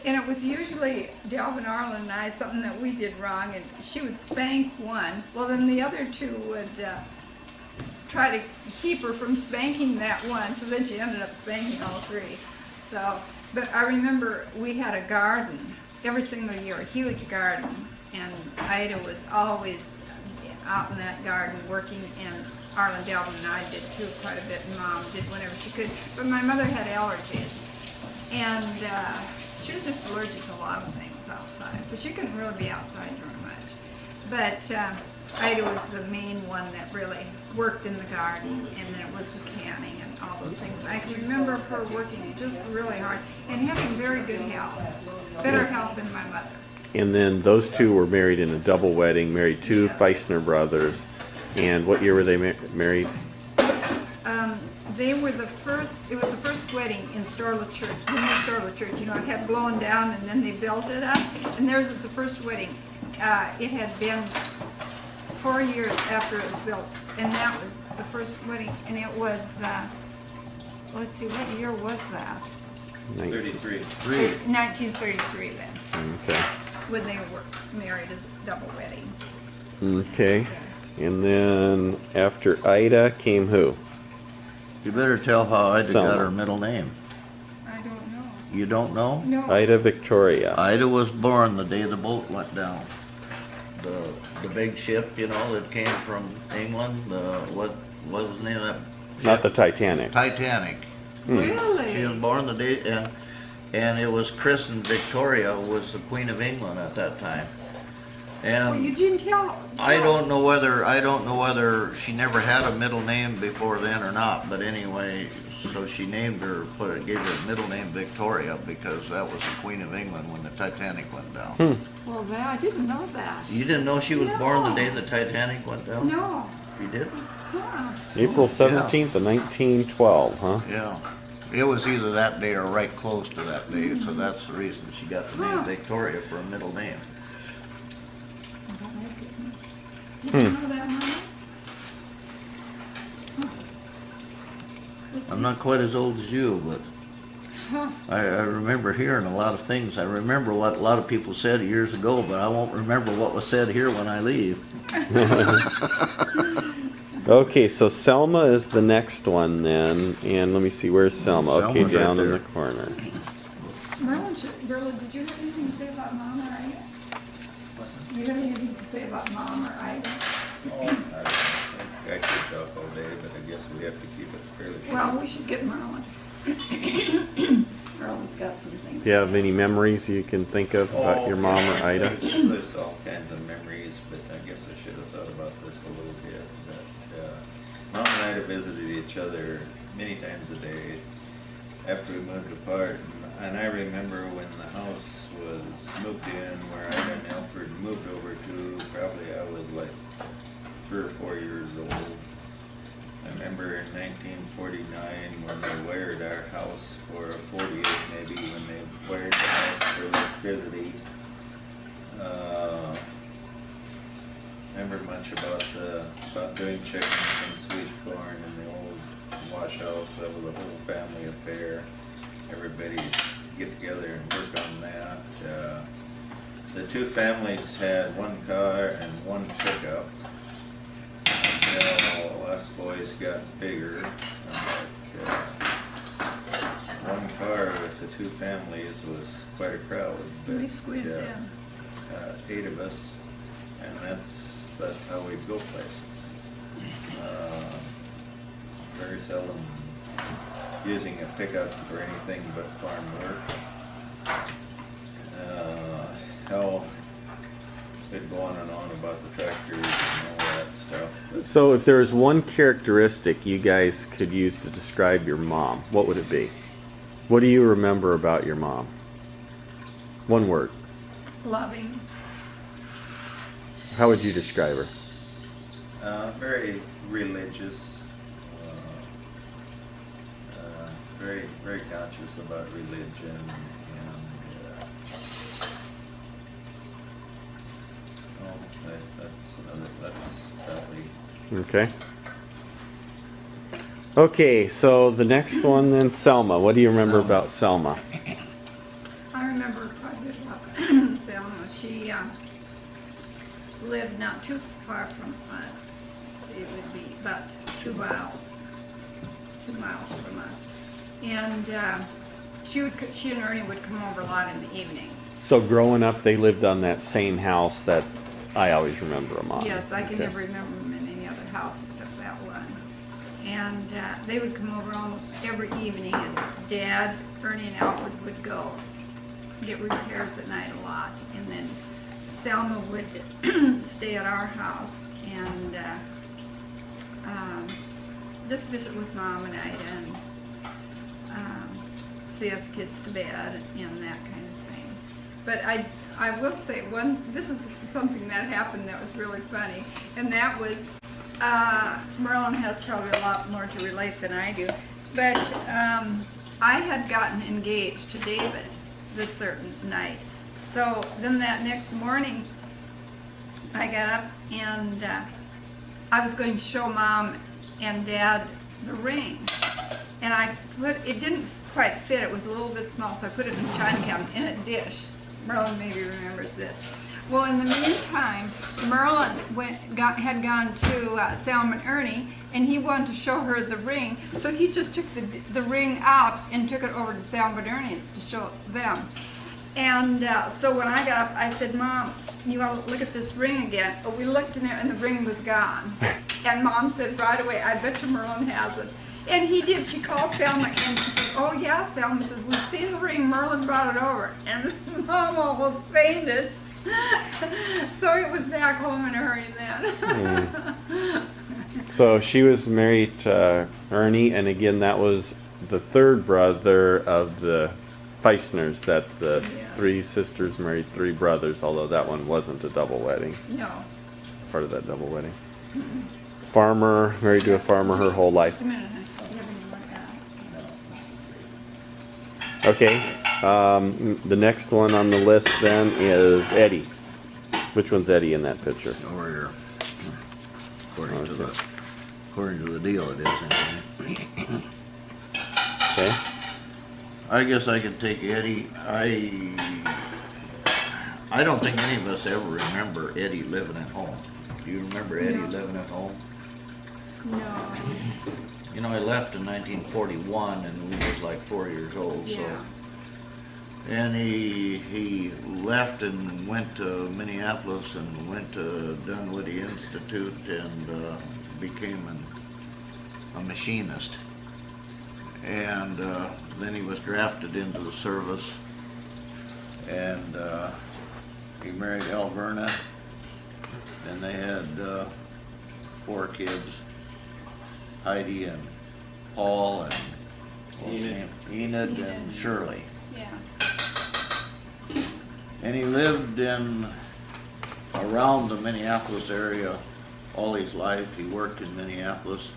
And it was usually Delvin, Arlen, and I, something that we did wrong, and she would spank one. Well, then the other two would try to keep her from spanking that one, so then she ended up spanking all three. So, but I remember we had a garden every single year, a huge garden, and Ida was always out in that garden working, and Arlen, Delvin, and I did too quite a bit, and Mom did whenever she could. But my mother had allergies, and she was just allergic to a lot of things outside, so she couldn't really be outside very much. But Ida was the main one that really worked in the garden, and then it was the canning and all those things. And I can remember her working just really hard and having very good health, better health than my mother. And then those two were married in a double wedding, married two Feistner brothers. And what year were they married? They were the first, it was the first wedding in Storla Church, the new Storla Church. You know, it had blown down and then they built it up. And theirs was the first wedding. It had been 4 years after it was built. And that was the first wedding. And it was, let's see, what year was that? 33. 1933 then. Okay. When they were married as a double wedding. Okay. And then after Ida came who? You better tell how Ida Selma. got her middle name. I don't know. You don't know? No. Ida Victoria. Ida was born the day the boat went down. The big ship, you know, that came from England. What was the name of that ship? Not the Titanic. Titanic. Really? She was born the day, and it was christened Victoria, was the Queen of England at that time. And Well, you didn't tell. I don't know whether she never had a middle name before then or not, but anyway, so she named her, gave her middle name Victoria because that was the Queen of England when the Titanic went down. Well, I didn't know that. You didn't know she was born the No. day the Titanic went down? No. You did? Huh. April 17th of 1912, huh? Yeah. It was either that day or right close to that day, so that's the reason she got the name Huh. Victoria for a middle name. Did you know that, Mama? I'm not quite as old as you, but Huh. I remember hearing a lot of things. I remember what a lot of people said years ago, but I won't remember what was said here when I leave. Okay, so Selma is the next one then. And let me see, where's Selma? Okay, Selma's right down in there. the corner. Berla, did you have anything to say about Mom or Ida? Do you have anything to say about Mom or Ida? I could talk all day, but I guess we have to keep it fairly short. Well, we should get Merlin. Merlin's got some things. Do you have any memories you can think of about your mom or Ida? There's all kinds of memories, but I guess I should have thought about this a little bit. But Mom and Ida visited each other many times a day after we moved apart. And I remember when the house was moved in, where Ida and Alfred moved over to, probably I was like 3 or 4 years old. I remember in 1949 when they wired our house for 48 maybe, when they wired the house for electricity. Remember much about doing chickens and sweet corn in the old wash house. That was a whole family affair. Everybody get together and work on that. The two families had one car and one pickup. Until us boys got bigger. One car with the two families was quite a crowd. We squeezed in. 8 of us, and that's how we go places. Very seldom using a pickup for anything but farm work. Hell, could go on and on about the tractors and all that stuff. But So if there was one characteristic you guys could use to describe your mom, what would it be? What do you remember about your mom? One word. Loving. How would you describe her? Very religious, very, very conscious about religion, and that's probably. Okay. Okay, so the next one then, Selma. What do you remember about Selma? I remember quite a bit about Selma. She lived not too far from us. So it would be about 2 miles from us. And she and Ernie would come over a lot in the evenings. So growing up, they lived on that same house that I always remember them on. Yes, I can Okay. never remember them in any other house except that one. And they would come over almost every evening, and Dad, Ernie, and Alfred would go get repairs at night a lot. And then Selma would stay at our house and just visit with Mom and Ida and see us kids to bed and that kind of thing. But I will say this is something that happened that was really funny, and that was Merlin has probably a lot more to relate than I do, but I had gotten engaged to David this certain night. So then that next morning, I got up and I was going to show Mom and Dad the ring, and it didn't quite fit. It was a little bit small, so I put it in the china cabinet in a dish. Merlin maybe remembers this. Well, in the meantime, Merlin had gone to Selma and Ernie, and he wanted to show her the ring, so he just took the ring out and took it over to Selma and Ernie's to show them. And so when I got up, I said, Mom, you want to look at this ring again? But we looked in there, and the ring was gone. And Mom said right away, I bet you Merlin has it. And he did. She called Selma, and she said, oh, yeah, Selma says, we've seen the ring. Merlin brought it over. And Mom almost fainted. So it was back home in a hurry then. So she was married to Ernie, and again, that was the third brother of the Feistners, that the Yes. 3 sisters married 3 brothers, although that one wasn't a double wedding, No. part of that double wedding. Farmer, married to a farmer her whole life. Just a minute. You haven't even looked at it. Okay, the next one on the list then is Eddie. Which one's Eddie in that picture? Over here. According to the deal it is. Okay. I guess I could take Eddie. I don't think any of us ever remember Eddie living at home. Do you remember Eddie No. living at home? No. You know, he left in 1941 and we was like 4 years old. Yeah. So. And he left and went to Minneapolis and went to Dunwoody Institute and became a machinist. And then he was drafted into the service, and he married Alverna, and they had 4 kids, Heidi and Paul and what was his name? Enid and Shirley. Yeah. And he lived around the Minneapolis area all his life. He worked in Minneapolis.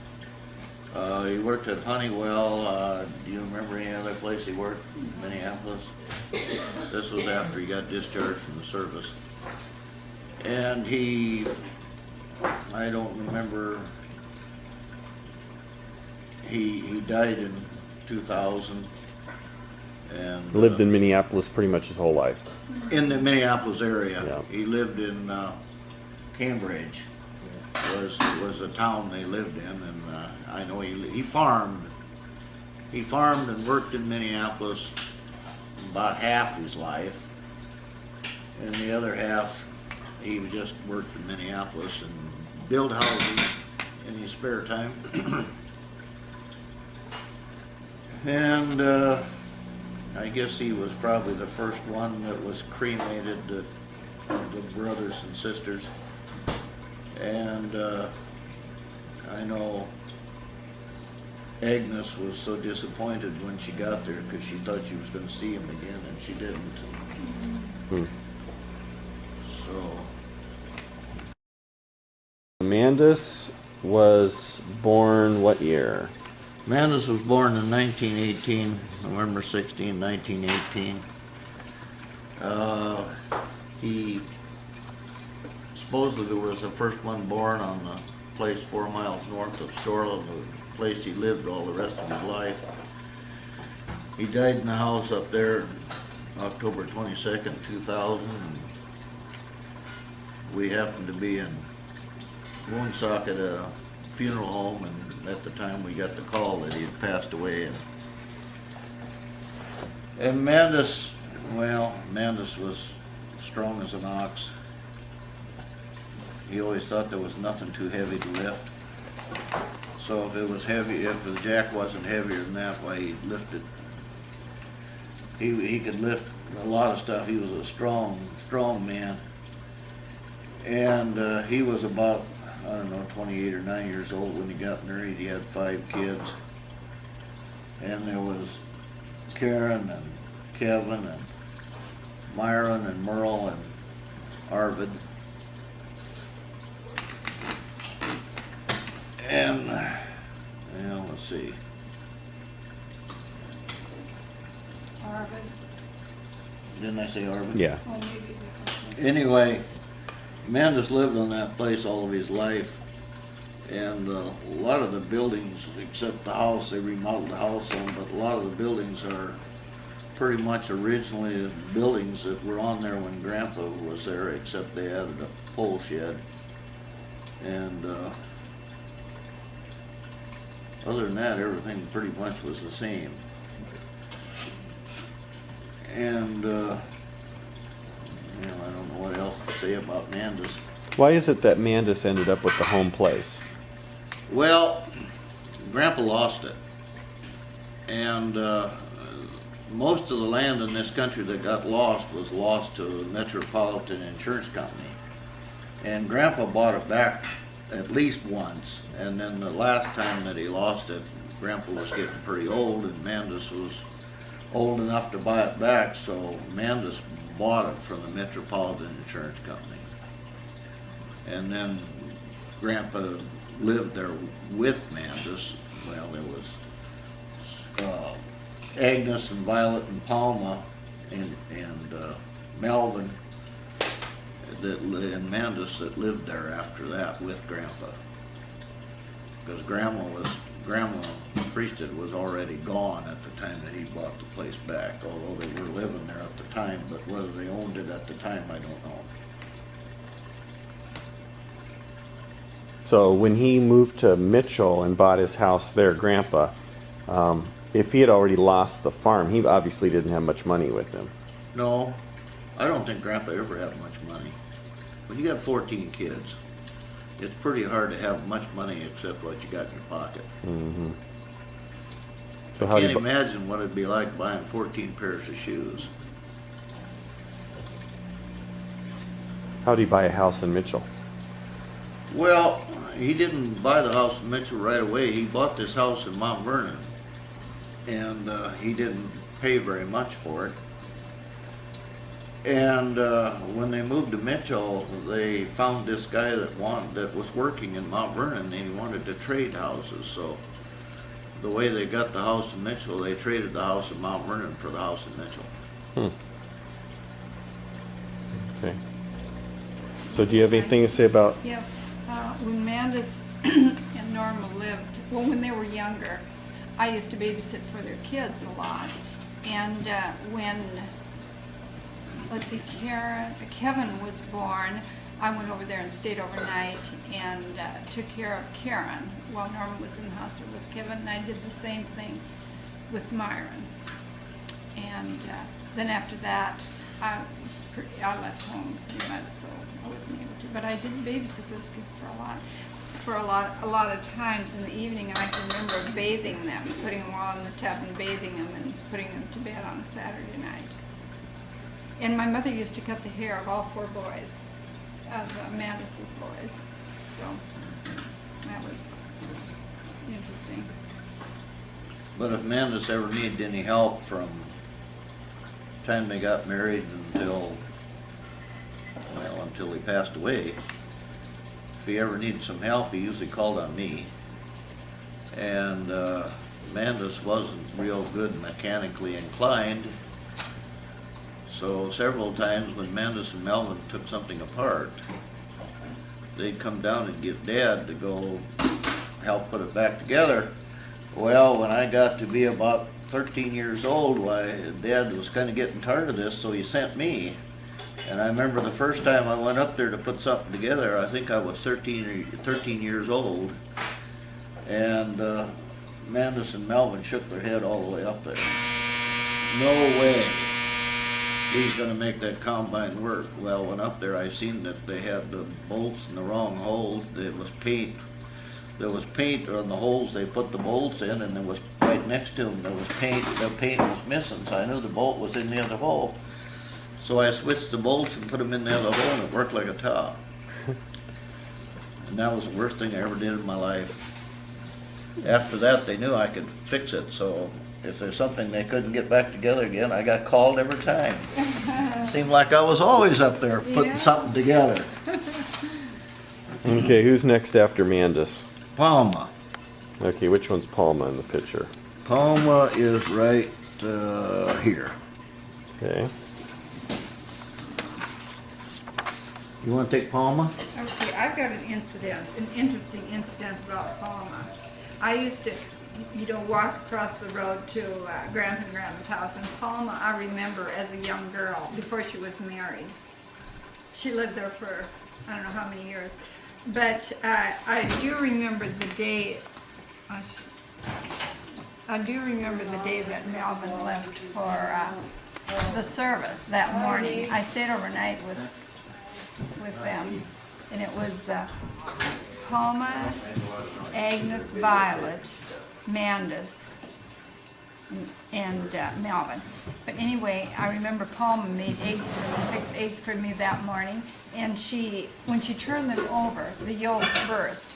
He worked at Honeywell. Do you remember any other place he worked in Minneapolis? This was after he got discharged from the service. And I don't remember, he died in 2000. And Lived in Minneapolis pretty much his whole life. in the Minneapolis area. Yeah. He lived in Cambridge. Was the town they lived in, and I know he farmed. He farmed and worked in Minneapolis about half his life, and the other half he just worked in Minneapolis and built houses in his spare time. And I guess he was probably the first one that was cremated of the brothers and sisters. And I know Agnes was so disappointed when she got there because she thought she was going to see him again, and she didn't. Hmm. So, Amandus was born what year? Mandus was born in 1918, November 16, 1918. He supposedly was the first one born on the place 4 miles north of Storla, the place he lived all the rest of his life. He died in the house up there October 22nd, 2000. And we happened to be in Woonsock at a funeral home, and at the time we got the call that he had passed away. And Mandus, well, Mandus was strong as an ox. He always thought there was nothing too heavy to lift. So if it was heavy, if the jack wasn't heavier than that, why he'd lift it. He could lift a lot of stuff. He was a strong man. And he was about, I don't know, 28 or 9 years old when he got married. He had 5 kids. And there was Karen and Kevin and Myron and Merle and Arvid. And, well, let's see. Arvid. Didn't I say Arvid? Yeah. Oh, maybe. Anyway, Mandus lived on that place all of his life. And a lot of the buildings, except the house, they remodeled the house on, but a lot of the buildings are pretty much originally the buildings that were on there when Grandpa was there, except they added a pole shed. And other than that, everything pretty much was the same. And well, I don't know what else to say about Mandus. Why is it that Mandus ended up with the home place? Well, Grandpa lost it. And most of the land in this country that got lost was lost to the Metropolitan Insurance Company. And Grandpa bought it back at least once. And then the last time that he lost it, Grandpa was getting pretty old, and Mandus was old enough to buy it back, so Mandus bought it from the Metropolitan Insurance Company. And then Grandpa lived there with Mandus. Well, there was Agnes and Violet and Palma and Melvin and Mandus that lived there after that with Grandpa. Because Grandma Fristad was already gone at the time that he bought the place back, although they were living there at the time, but whether they owned it at the time, I don't know. So when he moved to Mitchell and bought his house there, Grandpa, if he had already lost the farm, he obviously didn't have much money with him. No, I don't think Grandpa ever had much money. When you got 14 kids, it's pretty hard to have much money except what you got in your pocket. Mm-hmm. So I can't imagine what it'd be like buying 14 pairs of shoes. How did he buy a house in Mitchell? Well, he didn't buy the house in Mitchell right away. He bought this house in Mount Vernon, and he didn't pay very much for it. And when they moved to Mitchell, they found this guy that was working in Mount Vernon, and he wanted to trade houses. So the way they got the house in Mitchell, they traded the house in Mount Vernon for the house in Mitchell. Okay. So do you have anything to say about? Yes, when Mandus and Norma lived, well, when they were younger, I used to babysit for their kids a lot. And when, let's see, Kevin was born, I went over there and stayed overnight and took care of Karen while Norma was in the hospital with Kevin, and I did the same thing with Myron. And then after that, I left home pretty much, so I wasn't able to. But I did babysit those kids for a lot of times in the evening, and I can remember bathing them, putting them all in the tub and bathing them and putting them to bed on a Saturday night. And my mother used to cut the hair of all 4 boys, of Mandus's boys. So that was interesting. But if Mandus ever needed any help from the time they got married until he passed away, if he ever needed some help, he usually called on me. And Mandus wasn't real good mechanically inclined, so several times when Mandus and Melvin took something apart, they'd come down and get Dad to go help put it back together. Well, when I got to be about 13 years old, why, Dad was kind of getting tired of this, so he sent me. And I remember the first time I went up there to put something together, I think I was 13 years old, and Mandus and Melvin shook their head all the way up there. No way he's going to make that combine work. Well, when up there, I seen that they had the bolts in the wrong holes. There was paint. There was paint on the holes they put the bolts in, and there was right next to them, there was paint. The paint was missing, so I knew the bolt was in the other hole. So I switched the bolts and put them in the other hole, and it worked like a top. And that was the worst thing I ever did in my life. After that, they knew I could fix it, so if there's something they couldn't get back together again, I got called every time. Seemed like I was always up there putting something together. Okay, who's next after Mandus? Palma. Okay, which one's Palma in the picture? Palma is right here. Okay. You want to take Palma? Okay, I've got an interesting incident about Palma. I used to, walk across the road to Grandpa and Grandma's house, and Palma, I remember as a young girl, before she was married. She lived there for, I don't know how many years. But I do remember the day, that Melvin left for the service that morning. I stayed overnight with them, and it was Palma, Agnes, Violet, Mandus, and Melvin. But anyway, I remember Palma made eggs for me, fixed eggs for me that morning, and when she turned them over, the yolk burst.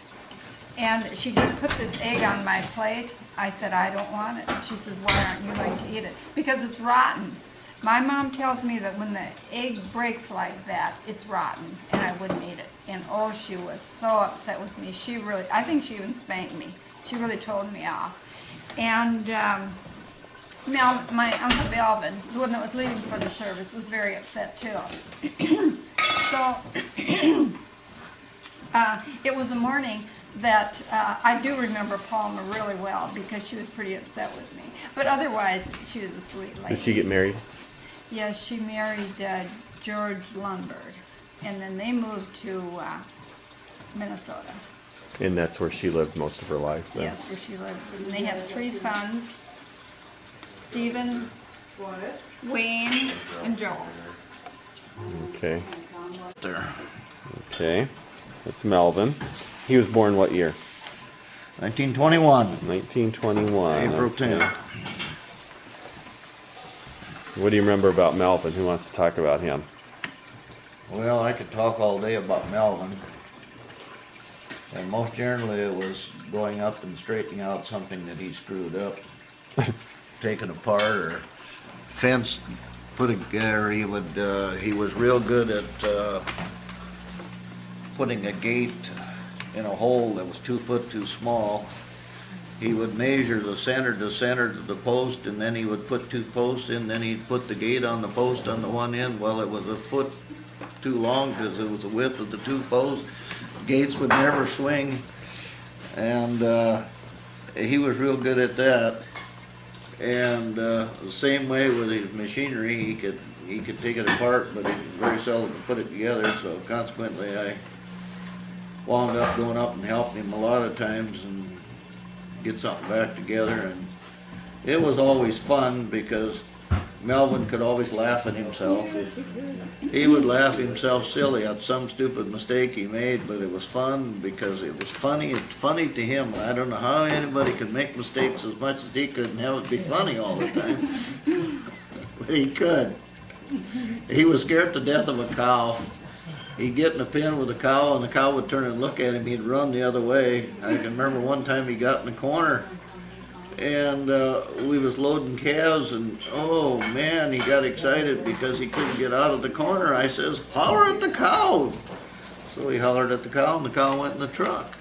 And she did put this egg on my plate. I said, I don't want it. She says, why aren't you going to eat it? Because it's rotten. My mom tells me that when the egg breaks like that, it's rotten, and I wouldn't eat it. And oh, she was so upset with me. I think she even spanked me. She really told me off. And my Uncle Melvin, the one that was leaving for the service, was very upset too. So it was a morning that I do remember Palma really well, because she was pretty upset with me. But otherwise, she was a sweet lady. Did she get married? Yes, she married George Lundberg, and then they moved to Minnesota. And that's where she lived most of her life then? Yes, where she lived. And they had 3 sons, Stephen, Wayne, and Joel. Okay. There. Okay. That's Melvin. He was born what year? 1921. 1921. April Okay. 10th. What do you remember about Melvin? Who wants to talk about him? Well, I could talk all day about Melvin. And most generally it was going up and straightening out something that he screwed up, taken apart or fenced, he was real good at putting a gate in a hole that was 2 foot too small. He would measure the center to center to the post, and then he would put 2 posts in, then he'd put the gate on the post on the one end. Well, it was a foot too long because it was the width of the 2 posts. Gates would never swing, and he was real good at that. And the same way with his machinery, he could take it apart, but he very seldom put it together. So consequently, I wound up going up and helping him a lot of times and get something back together. And it was always fun because Melvin could always laugh at himself. He would laugh himself silly at some stupid mistake he made, but it was fun because it was funny. It's funny to him. I don't know how anybody could make mistakes as much as he could and have it be funny all the time. But he could. He was scared to death of a cow. He'd get in a pen with a cow, and the cow would turn and look at him. He'd run the other way. I can remember one time he got in the corner, and we was loading calves, and oh man, he got excited because he couldn't get out of the corner. I says, holler at the cow. So he hollered at the cow, and the cow went in the truck.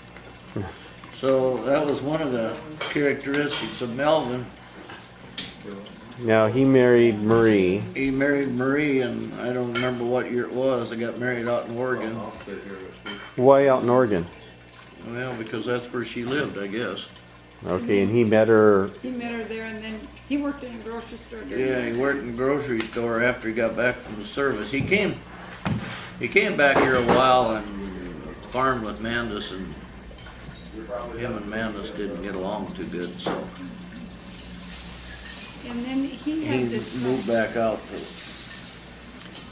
So that was one of the characteristics of Melvin. Now he married Marie. He married Marie, and I don't remember what year it was. They got married out in Oregon. Why out in Oregon? Well, because that's where she lived, I guess. Okay, and he met her. He met her there, and then he worked in a grocery store. Yeah, he worked in a grocery store after he got back from the service. He came back here a while and farmed with Mandus, and him and Mandus didn't get along too good, so And then he he had this. moved back out to.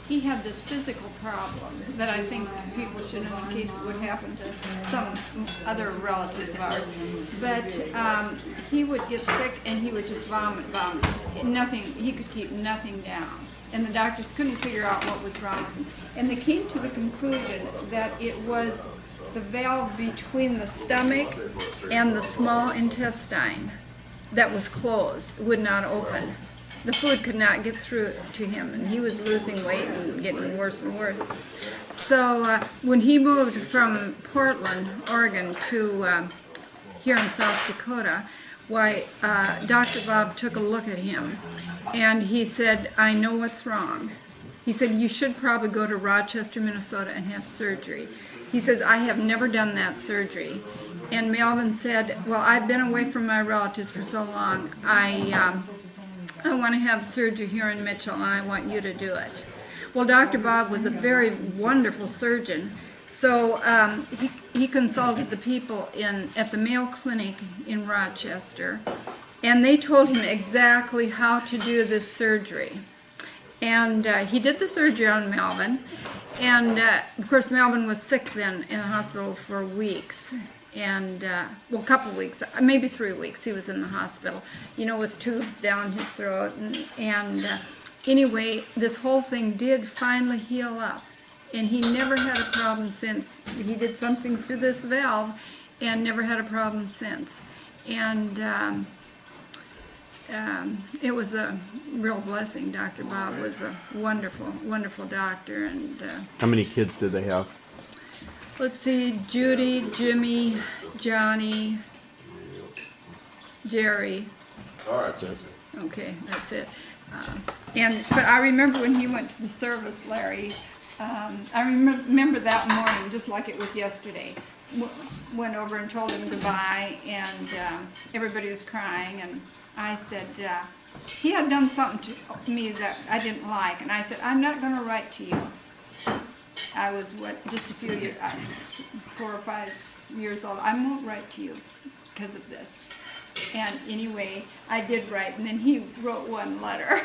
He had this physical problem that I think people should know in case it would happen to some other relatives of ours. But he would get sick and he would just vomit. Nothing, he could keep nothing down. And the doctors couldn't figure out what was wrong with him. And they came to the conclusion that it was the valve between the stomach and the small intestine that was closed, would not open. The food could not get through to him, and he was losing weight and getting worse and worse. So when he moved from Portland, Oregon, to here in South Dakota, why, Dr. Bob took a look at him, and he said, I know what's wrong. He said, you should probably go to Rochester, Minnesota, and have surgery. He says, I have never done that surgery. And Melvin said, well, I've been away from my relatives for so long. I want to have surgery here in Mitchell, and I want you to do it. Well, Dr. Bob was a very wonderful surgeon, so he consulted the people at the Mayo Clinic in Rochester, and they told him exactly how to do this surgery. And he did the surgery on Melvin, and of course Melvin was sick then in the hospital for weeks. And, well, a couple weeks, maybe 3 weeks he was in the hospital, you know, with tubes down his throat. And anyway, this whole thing did finally heal up. And he never had a problem since. He did something to this valve and never had a problem since. And it was a real blessing. Dr. Bob was a wonderful, wonderful doctor. And How many kids did they have? let's see, Judy, Jimmy, Johnny, Jerry. All right, that's Okay, that's it. But I remember when he went to the service, Larry, I remember that morning just like it was yesterday. Went over and told him goodbye, and everybody was crying, and I said, he had done something to me that I didn't like, and I said, I'm not going to write to you. I was, just a few years, 4 or 5 years old. I won't write to you because of this. And anyway, I did write, and then he wrote one letter.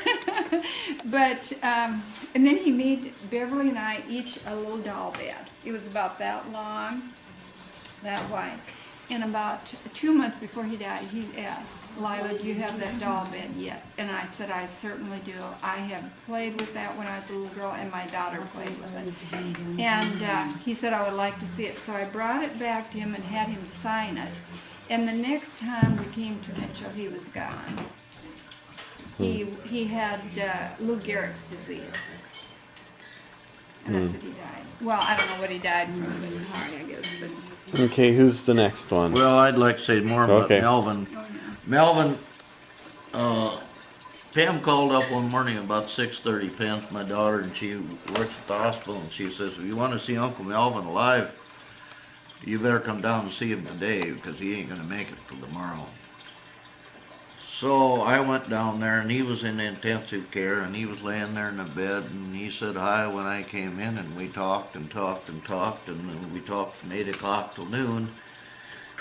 But, and then he made Beverly and I each a little doll bed. It was about that long, that wide. And about 2 months before he died, he asked, Lila, do you have that doll bed yet? And I said, I certainly do. I have played with that when I was a little girl, and my daughter played with it. And he said, I would like to see it. So I brought it back to him and had him sign it. And the next time we came to Mitchell, he was gone. He had Lou Gehrig's disease. And that's what he died. Well, I don't know what he died from, but heart, I guess. But Okay, who's the next one? Well, I'd like to say more about Okay. Melvin. oh, yeah. Melvin, Pam called up one morning about 6:30. Pam's my daughter, and she works at the hospital, and she says, if you want to see Uncle Melvin alive, you better come down and see him today, because he ain't going to make it till tomorrow. So I went down there, and he was in intensive care, and he was laying there in the bed, and he said hi when I came in, and we talked and talked and talked, and then we talked from 8 o'clock till noon.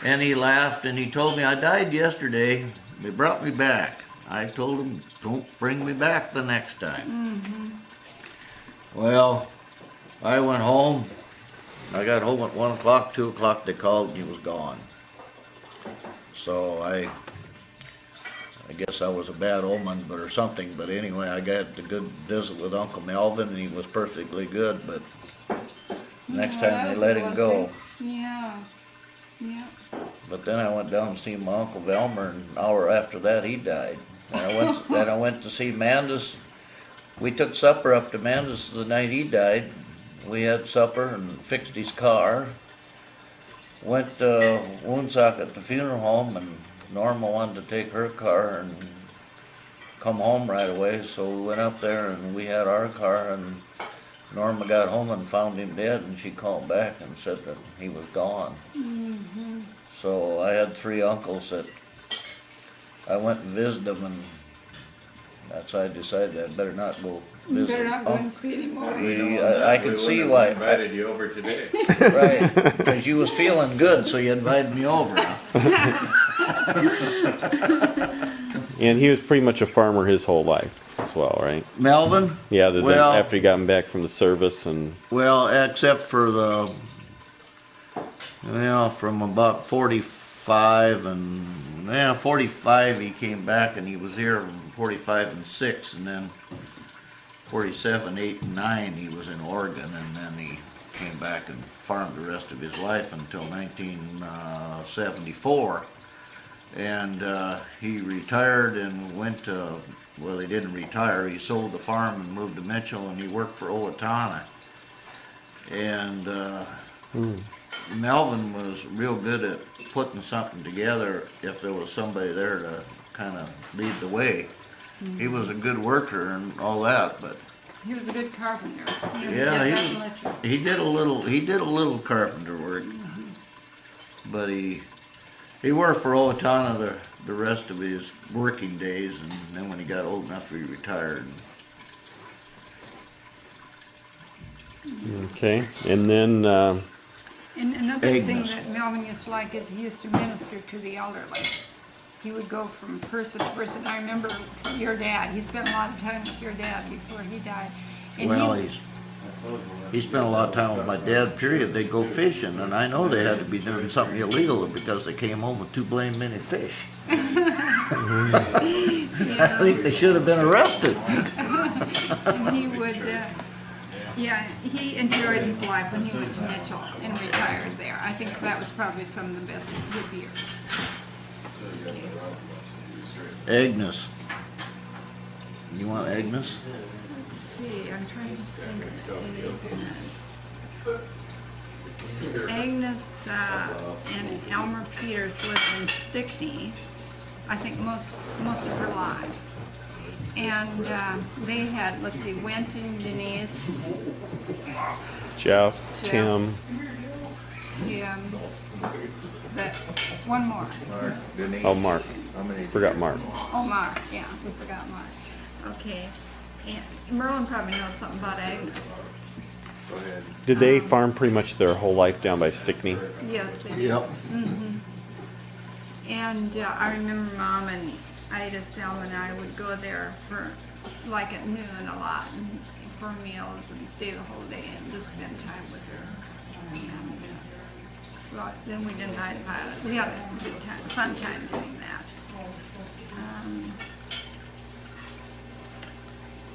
And he laughed, and he told me, I died yesterday. They brought me back. I told him, don't bring me back the next time. Mm-hmm. Well, I went home. I got home at 1 o'clock, 2 o'clock, they called, and he was gone. So I guess I was a bad omen, or something, but anyway, I got a good visit with Uncle Melvin, and he was perfectly good, but next Yeah, time that they was let a him go. blessing. Yeah, yeah. But then I went down to see my Uncle Velmer, and an hour after that, he died. And then I went to see Mandus. We took supper up to Mandus the night he died. We had supper and fixed his car. Went to Woonsocket at the funeral home, and Norma wanted to take her car and come home right away, so we went up there and we had our car, and Norma got home and found him dead, and she called back and said that he was gone. So I had 3 uncles that I went and visited them, and that's why I decided I better not go You visit. better not go and see anymore. I could see why. Invited you over today. Right, because you was feeling good, so you invited me over. And he was pretty much a farmer his whole life as well, right? Melvin? Yeah, other than Well- after he got back from the service and Well, except for the, from about 45 and, 45 he came back, and he was here from 45 and 6, and then 47, 8, and 9 he was in Oregon, and then he came back and farmed the rest of his life until 1974. And he retired and went to, well, he didn't retire, he sold the farm and moved to Mitchell, and he worked for Owatonna. And Melvin was real good at putting something together if there was somebody there to kind of lead the way. He was a good worker and all that, but He was a good carpenter. yeah, did that much. he did a little carpenter work. But he worked for Owatonna the rest of his working days, and then when he got old enough, he retired. okay. And then And another thing Agnes. that Melvin used to like is he used to minister to the elderly. He would go from person to person. I remember your dad, he spent a lot of time with your dad before he died. And Well, he spent a lot of time with my dad, period. They'd go fishing, and I know they had to be doing something illegal because they came home with 2 blame many fish. I think they should have been arrested. And he would, he enjoyed his life when he went to Mitchell and retired there. I think that was probably some of the best of his years. Agnes. You want Agnes? Let's see, I'm trying to think of Agnes. Agnes and Elmer Peters lived in Stickney, I think most of her life. And they had, let's see, Wenton, Denise, Jeff, Tim. that one more. Mark, Denise. Oh, Mark. How many? Forgot Mark. Oh, Mark, yeah, we forgot Mark. Okay, and Merlin probably knows something about Agnes. Go ahead. Did they farm pretty much their whole life down by Stickney? Yes, they did. Yep. And I remember Mom and Ida, Selma, and I would go there for, like at noon a lot, and for meals, and stay the whole day and just spend time with her. And well, then we did Night Pilot. We had a good time, fun time doing that.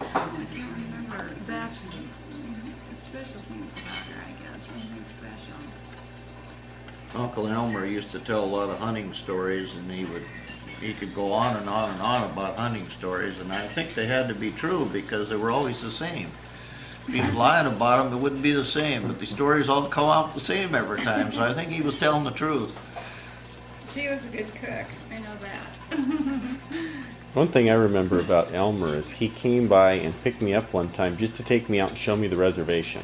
I can't remember that. Special things about her, I guess. Anything special. Uncle Elmer used to tell a lot of hunting stories, and he could go on and on and on about hunting stories, and I think they had to be true because they were always the same. If he was lying about them, it wouldn't be the same, but the stories all come out the same every time, so I think he was telling the truth. She was a good cook. I know that. One thing I remember about Elmer is he came by and picked me up one time just to take me out and show me the reservation.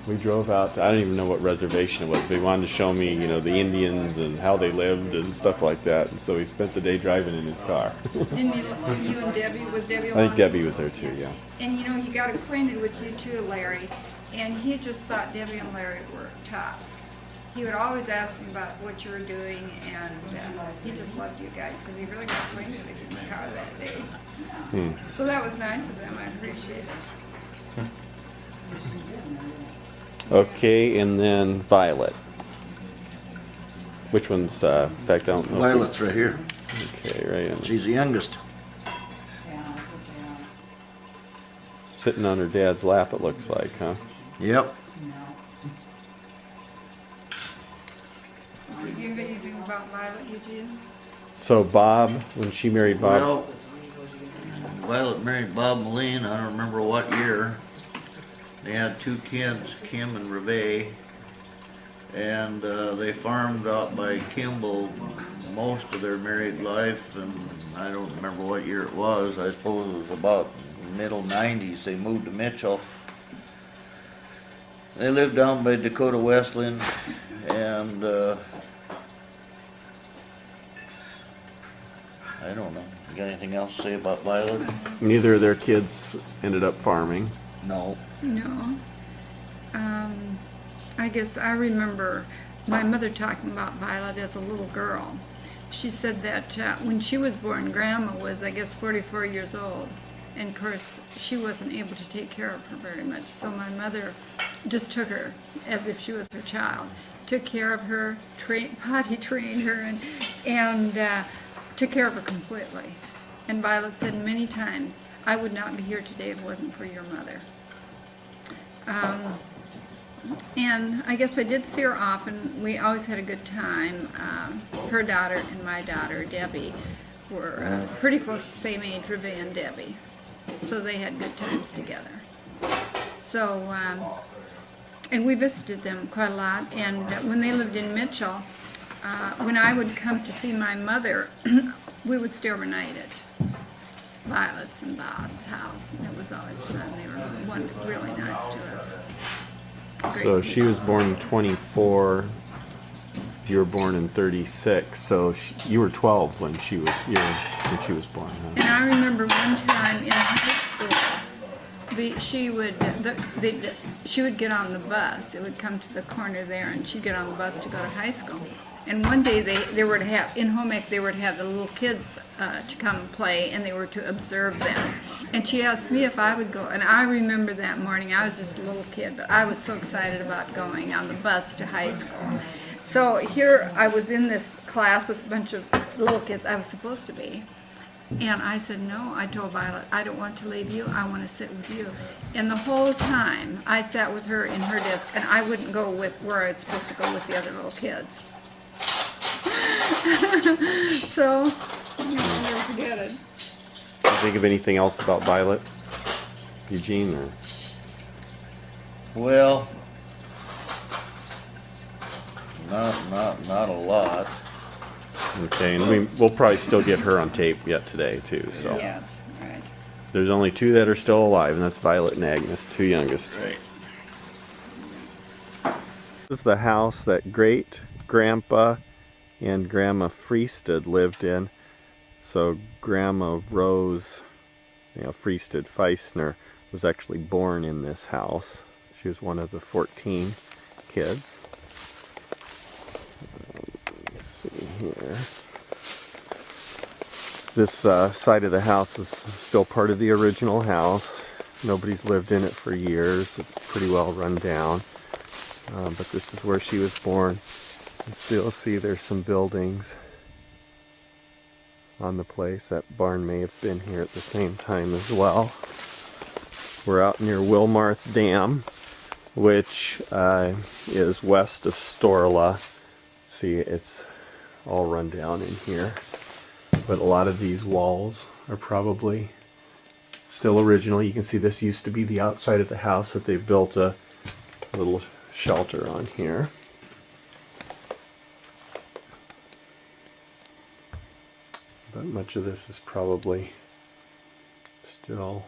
We drove out to, I don't even know what reservation it was, but he wanted to show me, the Indians and how they lived and stuff like that. And so he spent the day driving in his car. Didn't you and Debbie, was Debbie I along? think Debbie was there too, yeah. And he got acquainted with you too, Larry, and he just thought Debbie and Larry were tops. He would always ask me about what you were doing, and he just loved you guys because he really got acquainted with you in the car that day. So that was nice of them. I appreciate it. Okay, and then Violet. Which one's, in fact, I don't know. Violet's right here. Okay, right. She's the youngest. Sitting on her dad's lap, it looks like, huh? Yep. Did you have anything about Violet, Eugene? So Bob, when she married Bob, Well, Violet married Bob Moline, I don't remember what year. They had 2 kids, Kim and Reve, and they farmed out by Kimball most of their married life, and I don't remember what year it was. I suppose it was about middle 90s. They moved to Mitchell. They lived down by Dakota Westland, and I don't know. You got anything else to say about Violet? neither of their kids ended up farming. No. No. I guess I remember my mother talking about Violet as a little girl. She said that when she was born, Grandma was, I guess, 44 years old. And of course, she wasn't able to take care of her very much. So my mother just took her as if she was her child. Took care of her, potty trained her, and took care of her completely. And Violet said many times, I would not be here today if it wasn't for your mother. And I guess I did see her often. We always had a good time. Her daughter and my daughter, Debbie, were pretty close to the same age, Reve and Debbie. So they had good times together. So, and we visited them quite a lot. And when they lived in Mitchell, when I would come to see my mother, we would stay overnight at Violet's and Bob's house. And it was always fun. They were really nice to us. Great. So she was born in 24. You were born in 36. So you were 12 when she was born. Huh? And I remember one time in high school, she would get on the bus. It would come to the corner there, and she'd get on the bus to go to high school. And one day they were to have in home ec, they were to have the little kids to come play, and they were to observe them. And she asked me if I would go, and I remember that morning. I was just a little kid, but I was so excited about going on the bus to high school. So here I was in this class with a bunch of little kids. I was supposed to be. And I said, no, I told Violet, I don't want to leave you. I want to sit with you. And the whole time I sat with her in her desk, and I wouldn't go with where I was supposed to go with the other little kids. So, I'll never forget it. Think of anything else about Violet, Eugene? Or? Well, not a lot. Okay, and we'll probably still get her on tape yet today too. So Yes, right. there's only 2 that are still alive, and that's Violet and Agnes, 2 youngest. Right. This is the house that great grandpa and grandma Fristad lived in. So Grandma Rose, Fristad Feistner, was actually born in this house. She was one of the 14 kids. Let's see here. This side of the house is still part of the original house. Nobody's lived in it for years. It's pretty well run down. But this is where she was born. You still see there's some buildings on the place. That barn may have been here at the same time as well. We're out near Wilmarth Dam, which is west of Storla. See, it's all run down in here. But a lot of these walls are probably still original. You can see this used to be the outside of the house that they built a little shelter on here. But much of this is probably still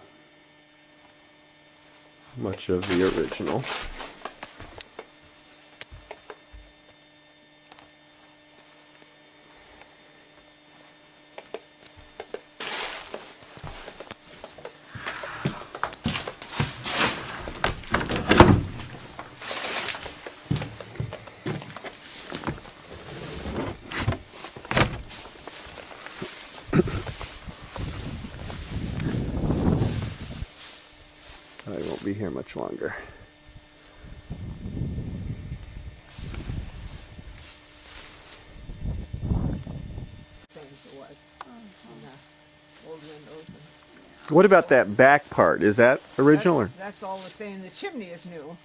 much of the original. I won't be here much longer. What about that back part? Is that original or? That's all the same. The chimney is new.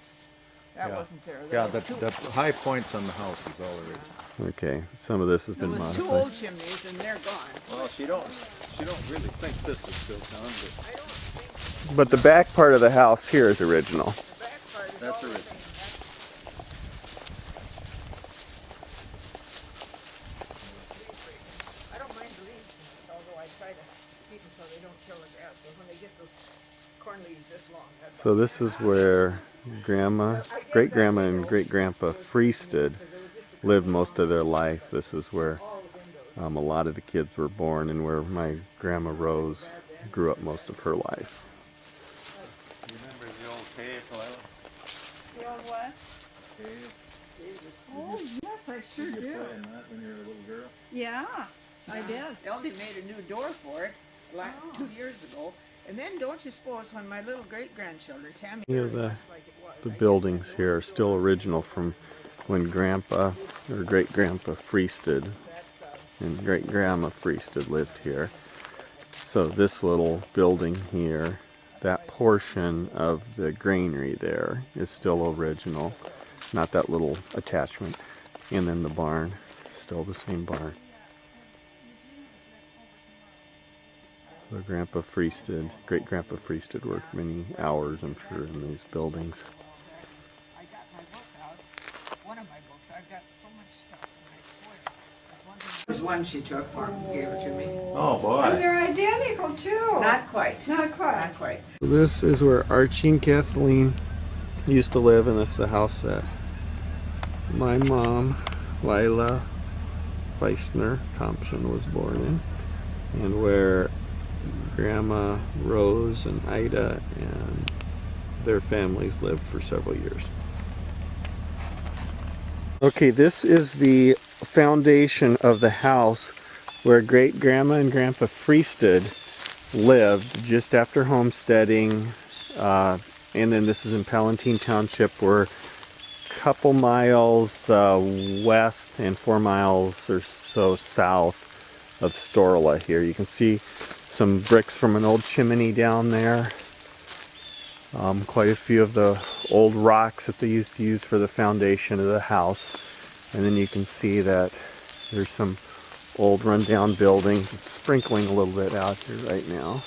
That Yeah. wasn't there. Yeah, There was the high points on the house is all there is. Okay, some of this has There been was two modified. old chimneys, and they're gone. Well, she don't really think this is still town, but I don't think But the back part of the house here is original. the back part is That's all the original. same. I don't mind the leaves, although I try to keep them so they don't kill the grass. But when they get those corn leaves this long, that's So this is where Grandma, Great Grandma, and Great Grandpa Fristad lived most of their life. This is where a lot of the kids were born, and where my Grandma Rose grew up most of her life. remember the old cave, Lila? The old what? Cave. Oh, yes, I sure do. Playing that when you were a little girl? Yeah, I did. Eldie made a new door for it like 2 years ago. And then don't you suppose when my little great-grandchildren, Tammy, Yeah, the buildings here are still original from when Grandpa or Great Grandpa Fristad and Great Grandma Fristad lived here. So this little building here, that portion of the granary there is still original, not that little attachment. And then the barn, still the same barn. So Grandpa Fristad, Great Grandpa Fristad worked many hours, I'm sure, in these buildings. I got my book out, one of my books. I've got so much stuff, and I swear. This one she took for me, gave it to me. Oh, And boy. they're identical too. Not quite. Not quite. Not quite. This is where Archie and Kathleen used to live, and this is the house that my mom, Lila Thompson, was born in, and where Grandma Rose and Ida and their families lived for several years. Okay, this is the foundation of the house where Great Grandma and Grandpa Fristad lived just after homesteading, and then this is in Palatine Township. We're a couple miles west and 4 miles or so south of Storla here. You can see some bricks from an old chimney down there. Quite a few of the old rocks that they used to use for the foundation of the house. And then you can see that there's some old rundown buildings. It's sprinkling a little bit out here right now.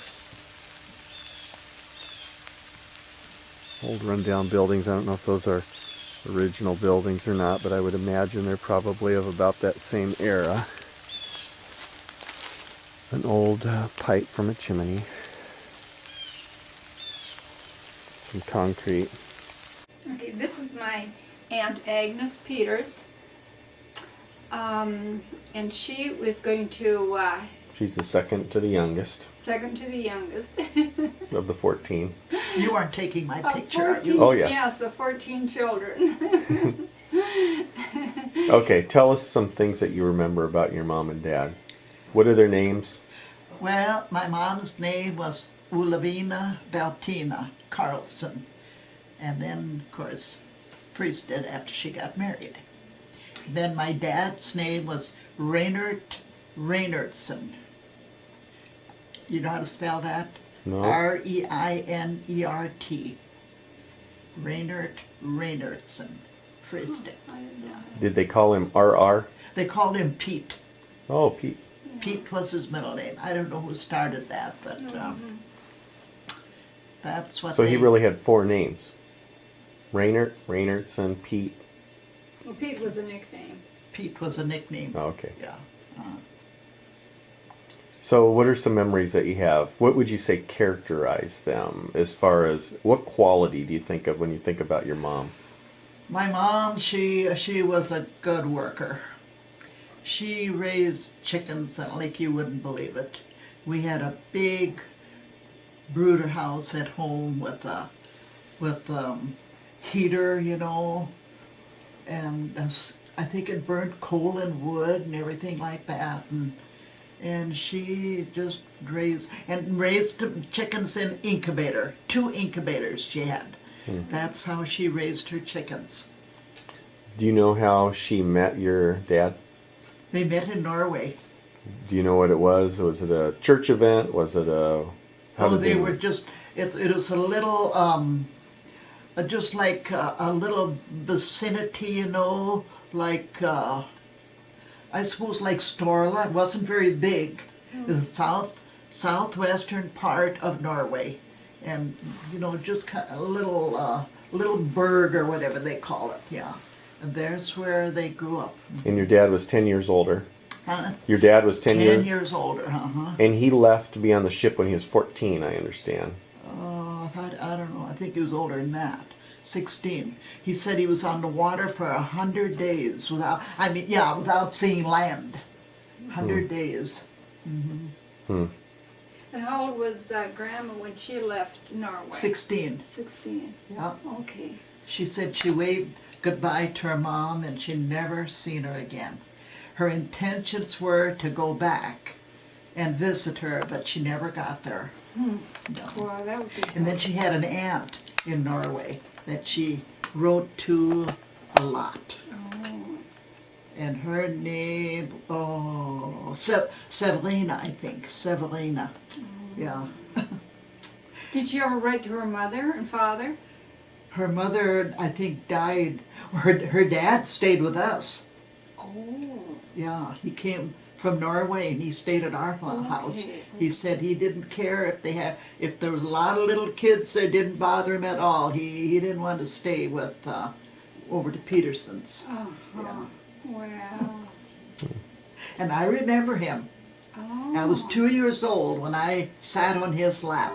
Old rundown buildings. I don't know if those are original buildings or not, but I would imagine they're probably of about that same era. An old pipe from a chimney. Some concrete. Okay, this is my Aunt Agnes Peters. And she was going to, She's the second to the youngest second to the youngest. of the 14. You aren't taking my Of picture, are 14, you? Oh, yeah. Yes, of 14 children. Okay, tell us some things that you remember about your mom and dad. What are their names? Well, my mom's name was Olevina Carlson. And then, of course, Fristad after she got married. Then my dad's name was Reinerdson. You know how to spell that? No. R-E-I-N-E-R-T. Reinerdson. Fristad. Yeah. Did they call him RR? They called him Pete. Oh, Pete. Pete was his middle name. I don't know who started that, but that's what So they... he really had 4 names. Reinerdson, Pete. Well, Pete was a nickname. Pete was a nickname. Oh, okay. Yeah. So what are some memories that you have? What would you say characterize them as far as what quality do you think of when you think about your mom? My mom, she was a good worker. She raised chickens like you wouldn't believe it. We had a big brooder house at home with heater, you know, and I think it burnt coal and wood and everything like that. And she just raised chickens in incubator. 2 incubators she had. That's how she raised her chickens. Do you know how she met your dad? They met in Norway. Do you know what it was? Was it a church event? Was it a... They were just, it was a little just like a little vicinity, you know, like I suppose like Storla. It wasn't very big. The southwestern part of Norway, and you know, just kind of a little burg or whatever they call it. Yeah, and there's where they grew up. And your dad was 10 years older. Your dad was 10 years older. And he left to be on the ship when he was 14, I understand. I don't know. I think he was older than that. 16. He said he was on the water for 100 days without seeing land. 100 days. And how old was Grandma when she left Norway? 16. 16. Yeah. Okay. She said she waved goodbye to her mom and she never seen her again. Her intentions were to go back and visit her, but she never got there. No. Wow, that would be tough. And then she had an aunt in Norway that she wrote to a lot. Oh. And her name, Severina, I think. Severina. Yeah. Did she ever write to her mother and father? Her mother, I think, died. Her dad stayed with us. Oh. Yeah, he came from Norway and he stayed at our house. Okay. He said he didn't care if there was a lot of little kids there, didn't bother him at all. He didn't want to stay with over to Peterson's. Uh-huh. Well. And I remember him. Oh. I was 2 years old when I sat on his lap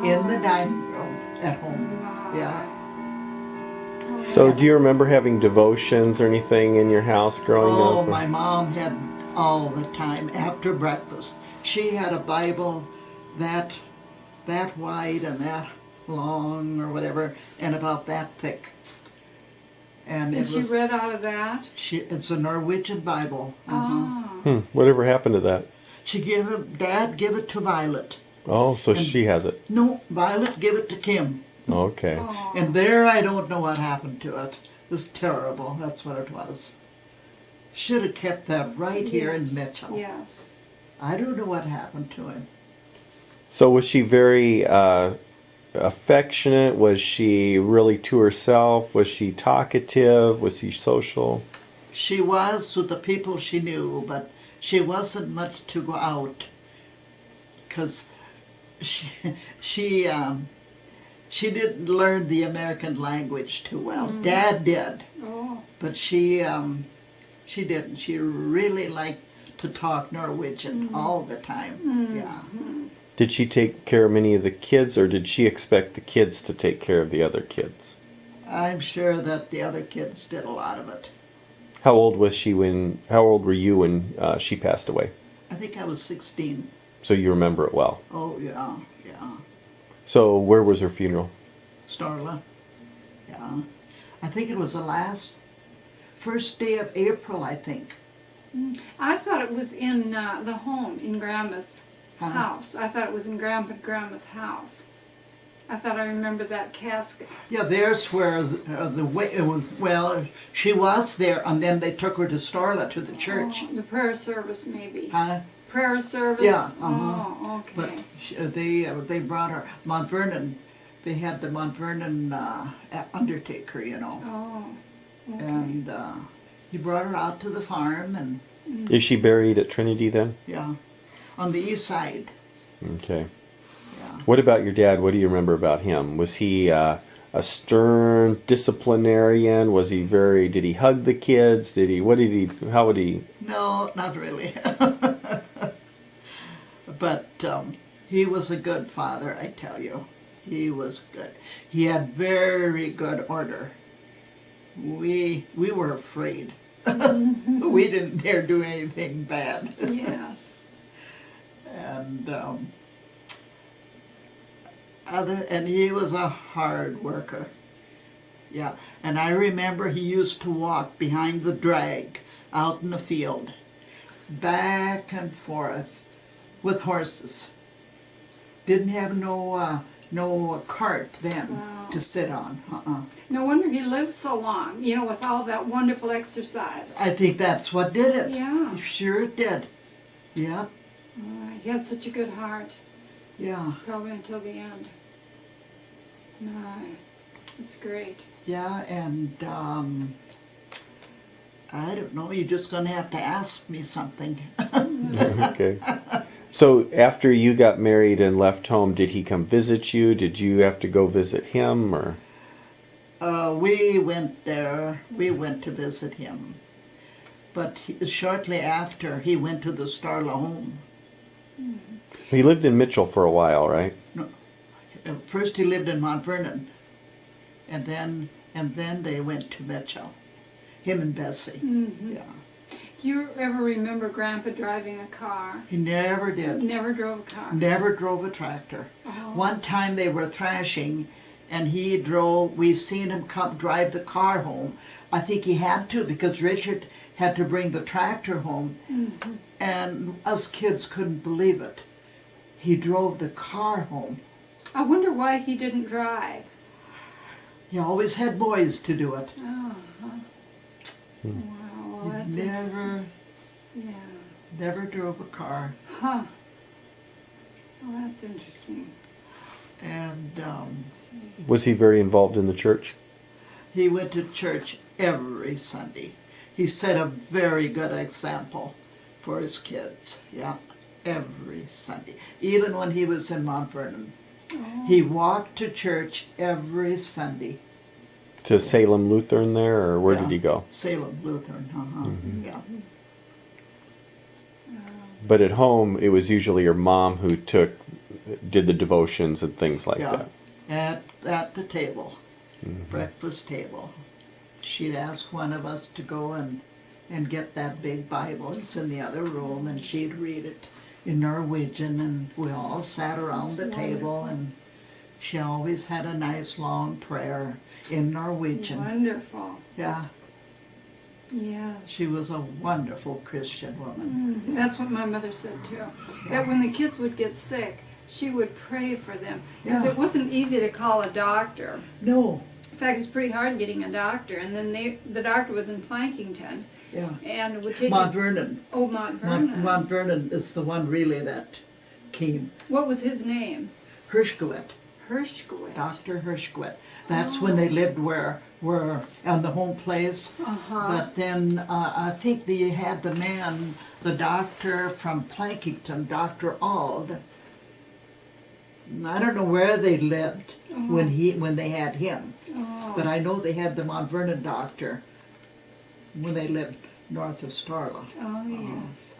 in the dining room at home. Wow. Yeah. So do you remember having devotions or anything in your house growing up? Oh, my mom had all the time after breakfast. She had a Bible that wide and that long or whatever, and about that thick. And And she read out of that? It's a Norwegian Bible. Oh. Whatever happened to that? Dad gave it to Violet. Oh, so she has it. No, Violet gave it to Kim. Okay. Oh. And there I don't know what happened to it. It was terrible, that's what it was. Should have kept that right here in Mitchell. Yes. I don't know what happened to him. So was she very affectionate? Was she really to herself? Was she talkative? Was she social? She was with the people she knew, but she wasn't much to go out. Because she didn't learn the American language too well. Dad did, Oh. but she didn't. She really liked to talk Norwegian all the time. Yeah. Did she take care of many of the kids, or did she expect the kids to take care of the other kids? I'm sure that the other kids did a lot of it. How old was she how old were you when she passed away? I think I was 16. So you remember it well. Oh, yeah. So where was her funeral? Starla. Yeah. I think it was the first day of April, I think. I thought it was in the home, in Grandma's Huh? house. I thought it was in Grandma's house. I thought I remember that casket. Yeah, there's where she was there, and then they took her to Starla to the church. Oh, the prayer service, maybe. Huh? Prayer service? Yeah, Oh, But okay. they brought her, Mount Vernon, they had the Mount Vernon undertaker, you know. Oh, okay. And he brought her out to the farm, and Is she buried at Trinity then? yeah, on the east side. Okay. Yeah. What about your dad? What do you remember about him? Was he a stern disciplinarian? Was he did he hug the kids? How would he? No, not really. But he was a good father, I tell you. He was good. He had very good order. We were afraid. We didn't dare do anything bad. Yes. And he was a hard worker. Yeah, and I remember he used to walk behind the drag out in the field, back and forth with horses. Didn't have no cart then Wow. to sit on. No wonder he lived so long, with all that wonderful exercise. I think that's what did it. Yeah. Sure it did. Yeah, He had such a good heart, yeah. probably until the end. My. It's great. Yeah, and I don't know, you're just gonna have to ask me something. Okay. So after you got married and left home, did he come visit you? Did you have to go visit him, or? We went there, we went to visit him. But shortly after, he went to the Starla home. He lived in Mitchell for a while, right? First he lived in Mount Vernon, and then they went to Mitchell, him and Bessie. Mm-hmm. Yeah. Do you ever remember Grandpa driving a car? He never did. Never drove a car. Never drove a tractor. Oh. One time they were thrashing, and we seen him come drive the car home. I think he had to, because Richard had to bring the tractor home, Mm-hmm. and us kids couldn't believe it. He drove the car home. I wonder why he didn't drive. He always had boys to do it. Oh, huh. Wow, well, that's He interesting. Yeah. never drove a car. Huh. Well, that's interesting. And Was he very involved in the church? he went to church every Sunday. He set a very good example for his kids. Yeah, every Sunday. Even when he was in Mount Vernon. Oh. He walked to church every Sunday. To Salem Lutheran there, or where Yeah. did he go? Salem Lutheran, yeah. But at home, it was usually your mom who did the devotions and things like Yeah. that. At the table, breakfast table. She'd ask one of us to go and get that big Bible. It's in the other room, and she'd read it in Norwegian, and we all sat around the table, and she always had a nice long prayer in Norwegian. Wonderful. Yeah, Yes. she was a wonderful Christian woman. That's what my mother said too. That when the kids would get sick, she would pray for them. Because Yeah. it wasn't easy to call a doctor. No, In fact, it's pretty hard getting a doctor. And then the doctor was in Plankington. yeah. And it would take Mount Vernon. Mount Vernon. Mount Vernon is the one really that came. What was his name? Hirschgewit. Hirschgewit. Dr. Hirschgewit. That's when they lived where on the home place. Uh-huh. But then I think they had the doctor from Plankington, Dr. Auld. I don't know where they lived when they had him, Oh. but I know they had the Mount Vernon doctor when they lived north of Starla. Oh, yes.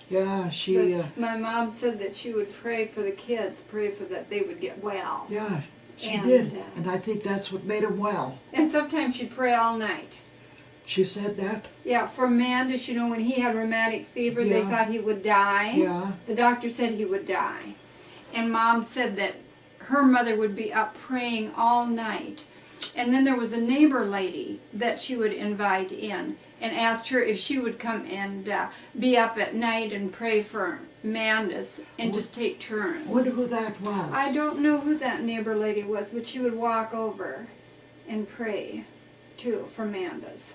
Yeah, she. But my mom said that she would pray for the kids, pray for that they would get well. Yeah, she And, did, and I think that's what made him well. And sometimes she'd pray all night. She said that. Yeah, for Mandus, you know, when he had rheumatic fever, they Yeah. thought he would die. Yeah. The doctor said he would die. And Mom said that her mother would be up praying all night. And then there was a neighbor lady that she would invite in and asked her if she would come and be up at night and pray for Mandus and just take turns. I wonder who that was. I don't know who that neighbor lady was, but she would walk over and pray too for Mandus.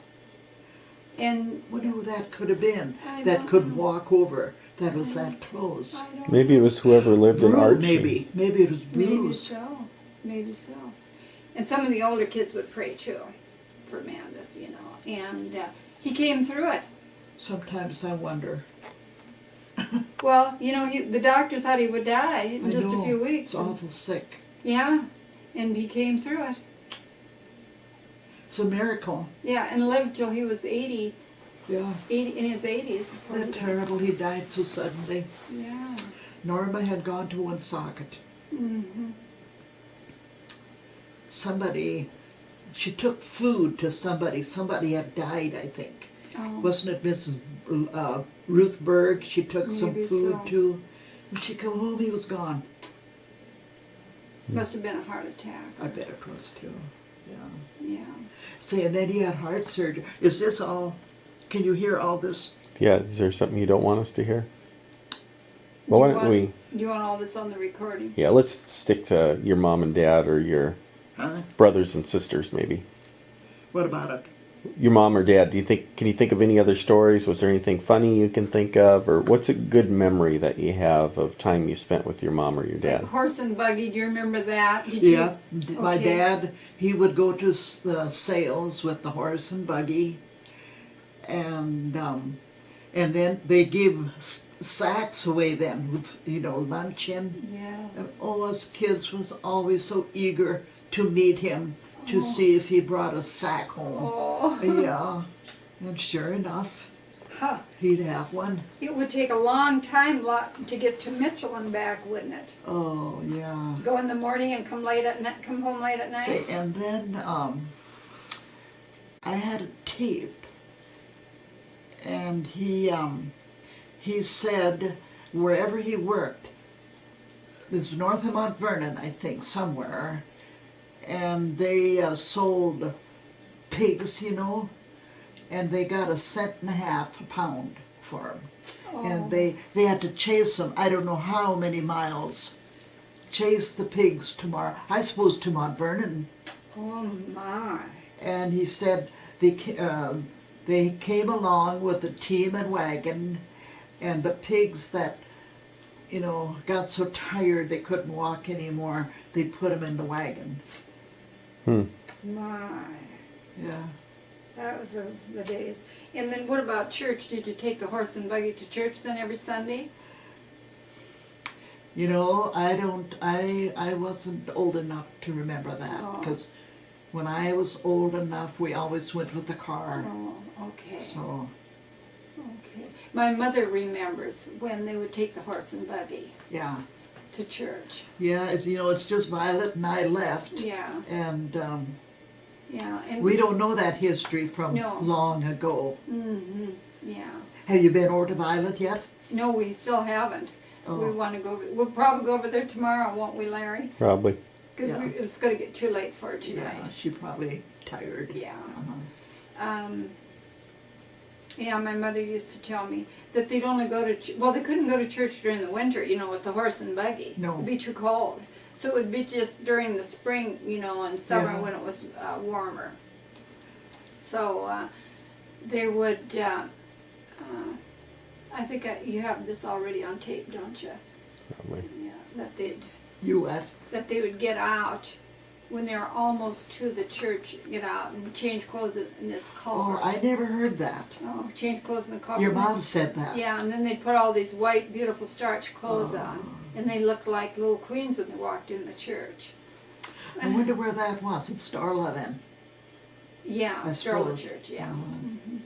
And Wonder who that could have been. I That don't could know. walk over. That was that close. I don't Maybe it was whoever lived in Bruce, Archie. maybe it was Maybe Bruce. so. Maybe so. And some of the older kids would pray too for Mandus, you know. And he came through it. Sometimes I wonder. Well, you know, the doctor thought he would die in I just know, a few weeks. It's awful sick. Yeah. And he came through it. It's a miracle. Yeah, and lived till he was 80 Yeah. in his 80s. Before That he died. terrible. He died so suddenly. Yeah. Norma had gone to Woonsocket. Mm-hmm. She took food to somebody. Somebody had died, I think. Oh. Wasn't it Mrs. Ruth Berg? She took some Maybe food so. to. When she come home, he was gone. Must have been a heart attack. I bet it was too. Yeah. Yeah. Say, and then he had heart surgery. Is this all? Can you hear all this? Yeah, is there something you don't want us to hear? Well, why don't we? Do you want all this on the recording? Yeah, let's stick to your mom and dad or your Huh? brothers and sisters, maybe. What about it? Your mom or dad, can you think of any other stories? Was there anything funny you can think of? Or what's a good memory that you have of time you spent with your mom or your dad? Like horse and buggy, do you remember that? Did Yeah, you? my Okay. dad, he would go to the sales with the horse and buggy, and then they gave sacks away then with, you know, luncheon. Yeah. And all us kids was always so eager to meet him to see if he brought a sack home. Oh. Yeah, and sure enough, Huh. he'd have one. It would take a long time to get to Mitchell and back, wouldn't it? Oh yeah. Go in the morning and come late at night. Come home late at night. Say, and then I had a tape, and he said wherever he worked, this is north of Mount Vernon, I think, somewhere, and they sold pigs, you know, and they got 1.50 cents a pound for them. Oh. And they had to chase them, I don't know how many miles, chase the pigs I suppose to Mount Vernon. Oh my. And he said they came along with the team and wagon, and the pigs that, you know, got so tired they couldn't walk anymore, they put them in the wagon. My. Yeah. That was the days. And then what about church? Did you take the horse and buggy to church then every Sunday? You know, I wasn't old enough to remember that, Oh. because when I was old enough, we always went with the car. Oh, okay. So, Okay. My mother remembers when they would take the horse and buggy yeah. to church. Yeah, you know, it's just Violet and I left. Yeah. And Yeah. And we don't know that history from No. long ago. Mm-hmm. Yeah. Have you been over to Violet yet? No, we still haven't. We Oh. want to go. We'll probably go over there tomorrow, won't we, Larry? Probably. Because Yeah. it's going to get too late for Yeah, tonight. she probably tired. Yeah. Uh-huh. Yeah, my mother used to tell me that they'd only go to, well, they couldn't go to church during the winter, you know, with the horse and buggy. No. It'd be too cold. So it would be just during the spring, you know, and summer Yeah. when it was warmer. So they would, I think you have this already on tape, don't you? Probably. Yeah, You what? that they would get out when they were almost to the church, get out and change clothes in this culvert. Oh, I never heard that. Oh, change clothes in the culvert. Your mom said that. Yeah, and then they'd put all these white, beautiful starch clothes Oh. on, and they looked like little queens when they walked in the church. I wonder where that was. It's Starla then. Yeah, I Starla suppose. Church, yeah. Uh-huh.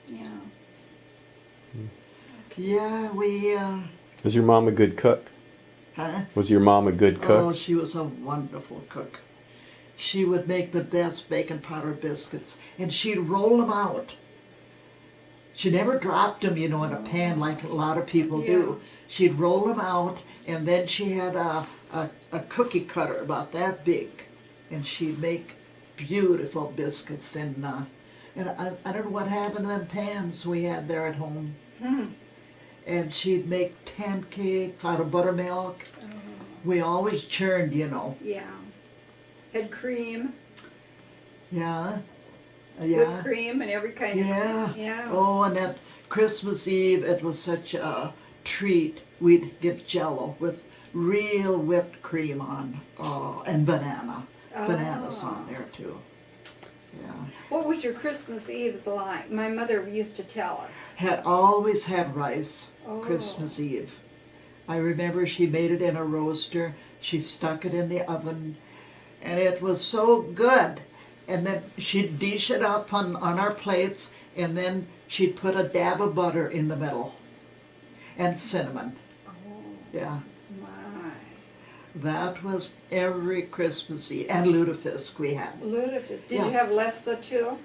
Yeah. Yeah, we, Was your mom a good cook? huh? Was your mom a good Oh, cook? she was a wonderful cook. She would make the best bacon powder biscuits, and she'd roll them out. She never dropped them, you know, in a pan like a lot of people do. She'd roll them out, and then she had a cookie cutter about that big, and she'd make beautiful biscuits. And I don't know what happened to them pans we had there at home. And she'd make pancakes out of buttermilk. We always churned, you know. Yeah. Had cream, Yeah. whipped Yeah. cream, and every kind Yeah. of. Yeah. Oh, and at Christmas Eve, it was such a treat. We'd get Jell-O with real whipped cream on, and bananas on there too. Yeah, What was your Christmas Eves like? My mother used to tell us. had always had rice Oh. Christmas Eve. I remember she made it in a roaster. She stuck it in the oven, and it was so good. And then she'd dish it up on our plates, and then she'd put a dab of butter in the middle, and cinnamon. Oh Yeah, my. that was every Christmas Eve, and lutefisk we had. Lutefisk. Did Yeah. you have lefse too?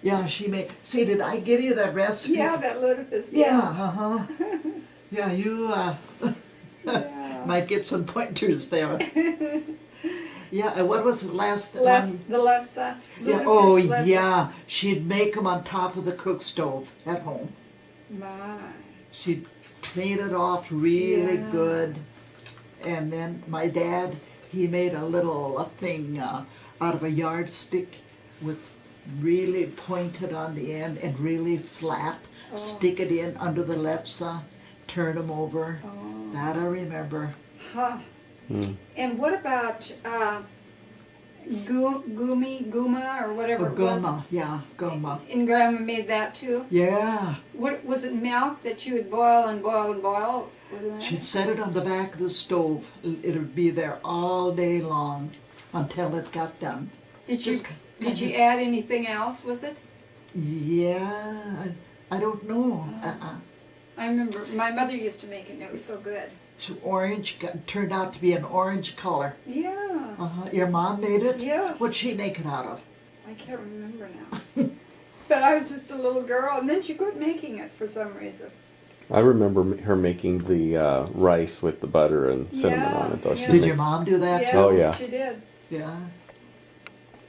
Yeah, she made. See, did I give you that recipe? Yeah, that lutefisk. Yeah, uh-huh. Yeah, you Yeah. might get some pointers there. Yeah, and what was the last one? The lefse. Yeah, lutefisk oh, lefse. yeah. She'd make them on top of the cook stove at home. My. She'd clean it off really Yeah. good. And then my dad, he made a little thing out of a yardstick with really pointed on the end and really flat. Stick it in under the lefse, turn them over. Oh. That I remember. Huh. Hmm. And what about guma, or whatever it was? Guma, yeah, guma. And Grandma made that too? Yeah. What was it, milk that you would boil and boil and boil? Wasn't She'd it? set it on the back of the stove. It would be there all day long until it got done. Did you Just did you kind add anything else with it? Yeah, I don't know. I remember my mother used to make it and it was so good. It's orange, turned out to be an orange color. Yeah. Your mom made it? Yes. What'd she make it out of? I can't remember now. But I was just a little girl, and then she quit making it for some reason. I remember her making the rice with the butter and cinnamon on it, though. Yeah. She'd Did make- your mom do that Yes, too? Oh, yeah. she did. Yeah.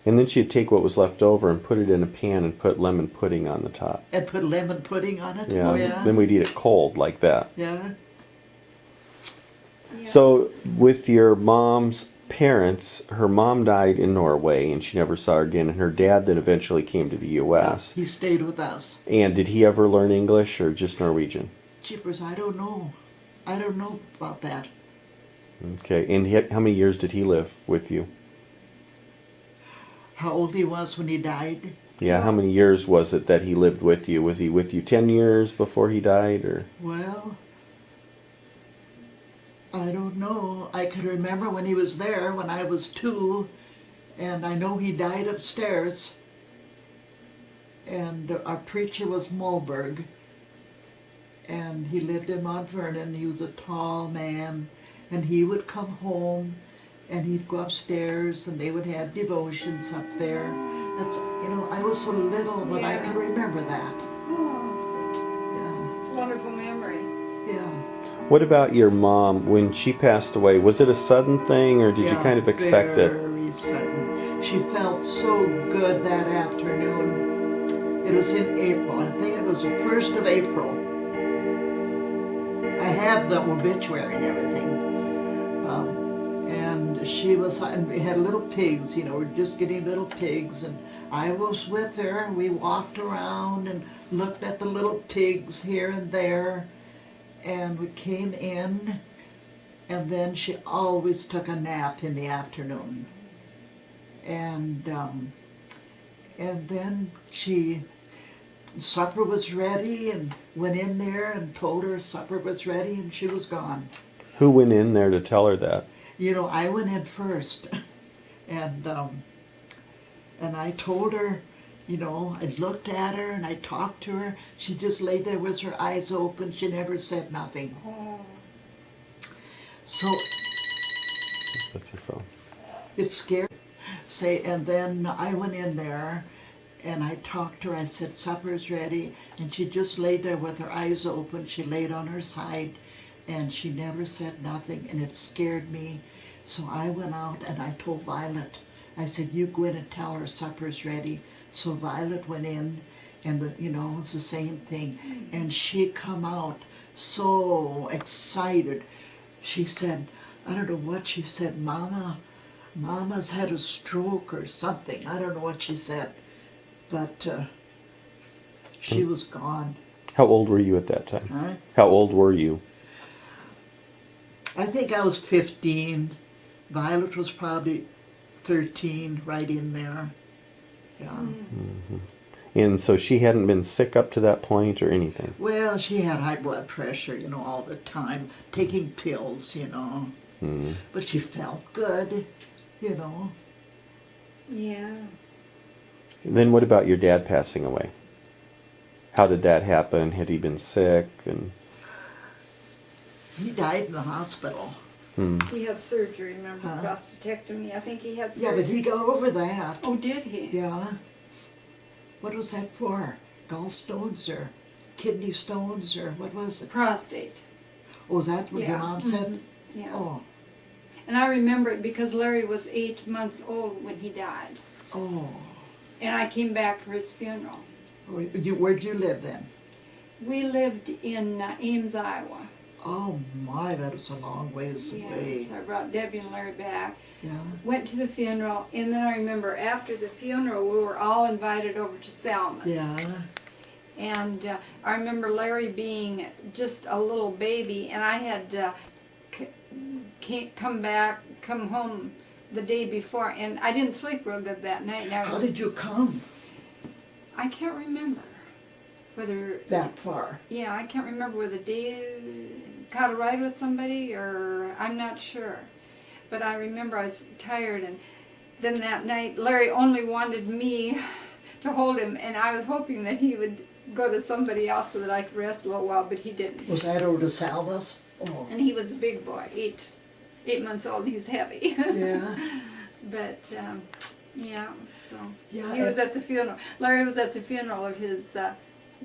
And then she'd take what was left over and put it in a pan and put lemon pudding on the top. And put lemon pudding on it? Yeah. Oh, yeah? Then we'd eat it cold like that. Yeah. Yeah. So, with your mom's parents, her mom died in Norway and she never saw her again, and her dad then eventually came to the U.S. He stayed with us. And did he ever learn English or just Norwegian? Jeepers, I don't know. I don't know about that. Okay, and how many years did he live with you? How old he was when he died? Yeah, how many years was it that he lived with you? Was he with you 10 years before he died, or? Well, I don't know. I can remember when he was there when I was 2, and I know he died upstairs. And our preacher was Mulberg, and he lived in Mount Vernon. He was a tall man, and he would come home, and he'd go upstairs, and they would have devotions up there. That's, I was so little, but I can remember that. Oh, it's a wonderful memory. Yeah, yeah. What about your mom when she passed away? Was it a sudden thing, or did you kind of expect it? Very sudden. She felt so good that afternoon. It was in April. I think it was the 1st of April. I have the obituary and everything. And she was, and we had little pigs, we're just getting little pigs, and I was with her. We walked around and looked at the little pigs here and there, and we came in, and then she always took a nap in the afternoon. And then supper was ready, and went in there and told her supper was ready, and she was gone. Who went in there to tell her that? I went in first, and I told her, I looked at her and I talked to her. She just lay there with her eyes open. She never said nothing. Oh. So That's your phone. it scared me. And then I went in there and I talked to her. I said, supper's ready. And she just laid there with her eyes open. She laid on her side and she never said nothing, and it scared me. So I went out and I told Violet, I said, you go in and tell her supper's ready. So Violet went in, and it's the same thing. And she come out so excited. She said, I don't know what she said, Mama's had a stroke or something. I don't know what she said, but she was gone. How old were you at that time? Huh? How old were you? I think I was 15. Violet was probably 13, right in there. Yeah. And so she hadn't been sick up to that point or anything? Well, she had high blood pressure, all the time, taking pills, Mm. But she felt good, Yeah. Then what about your dad passing away? How did that happen? Had he been sick? And He died in the hospital. He had surgery, remember, Huh? prostatectomy. I think he had surgery. Yeah, but he got over that. Oh, did he? Yeah. What was that for? Gallstones or kidney stones or what was it? Prostate. Oh, is that what your Yeah. mom said? Mhm. Yeah. Oh, And I remember it because Larry was 8 months old when he died. oh. And I came back for his funeral. Where'd you live then? We lived in Ames, Iowa. Oh my, that was a long ways Yeah, away. so I brought Debbie and Larry back. Yeah. Went to the funeral, and then I remember after the funeral, we were all invited over to Salma's. Yeah. And I remember Larry being just a little baby, and I had come home the day before, and I didn't sleep real good that night. Now, How did you come I can't remember whether that far? Yeah, I can't remember whether Dave caught a ride with somebody, or I'm not sure. But I remember I was tired, and then that night Larry only wanted me to hold him, and I was hoping that he would go to somebody else so that I could rest a little while, but he didn't. Was that over to Salva's? Oh. And he was a big boy, 8 months old. He's heavy. Yeah. But yeah, so Yeah, he was at the funeral. Larry was at the funeral of his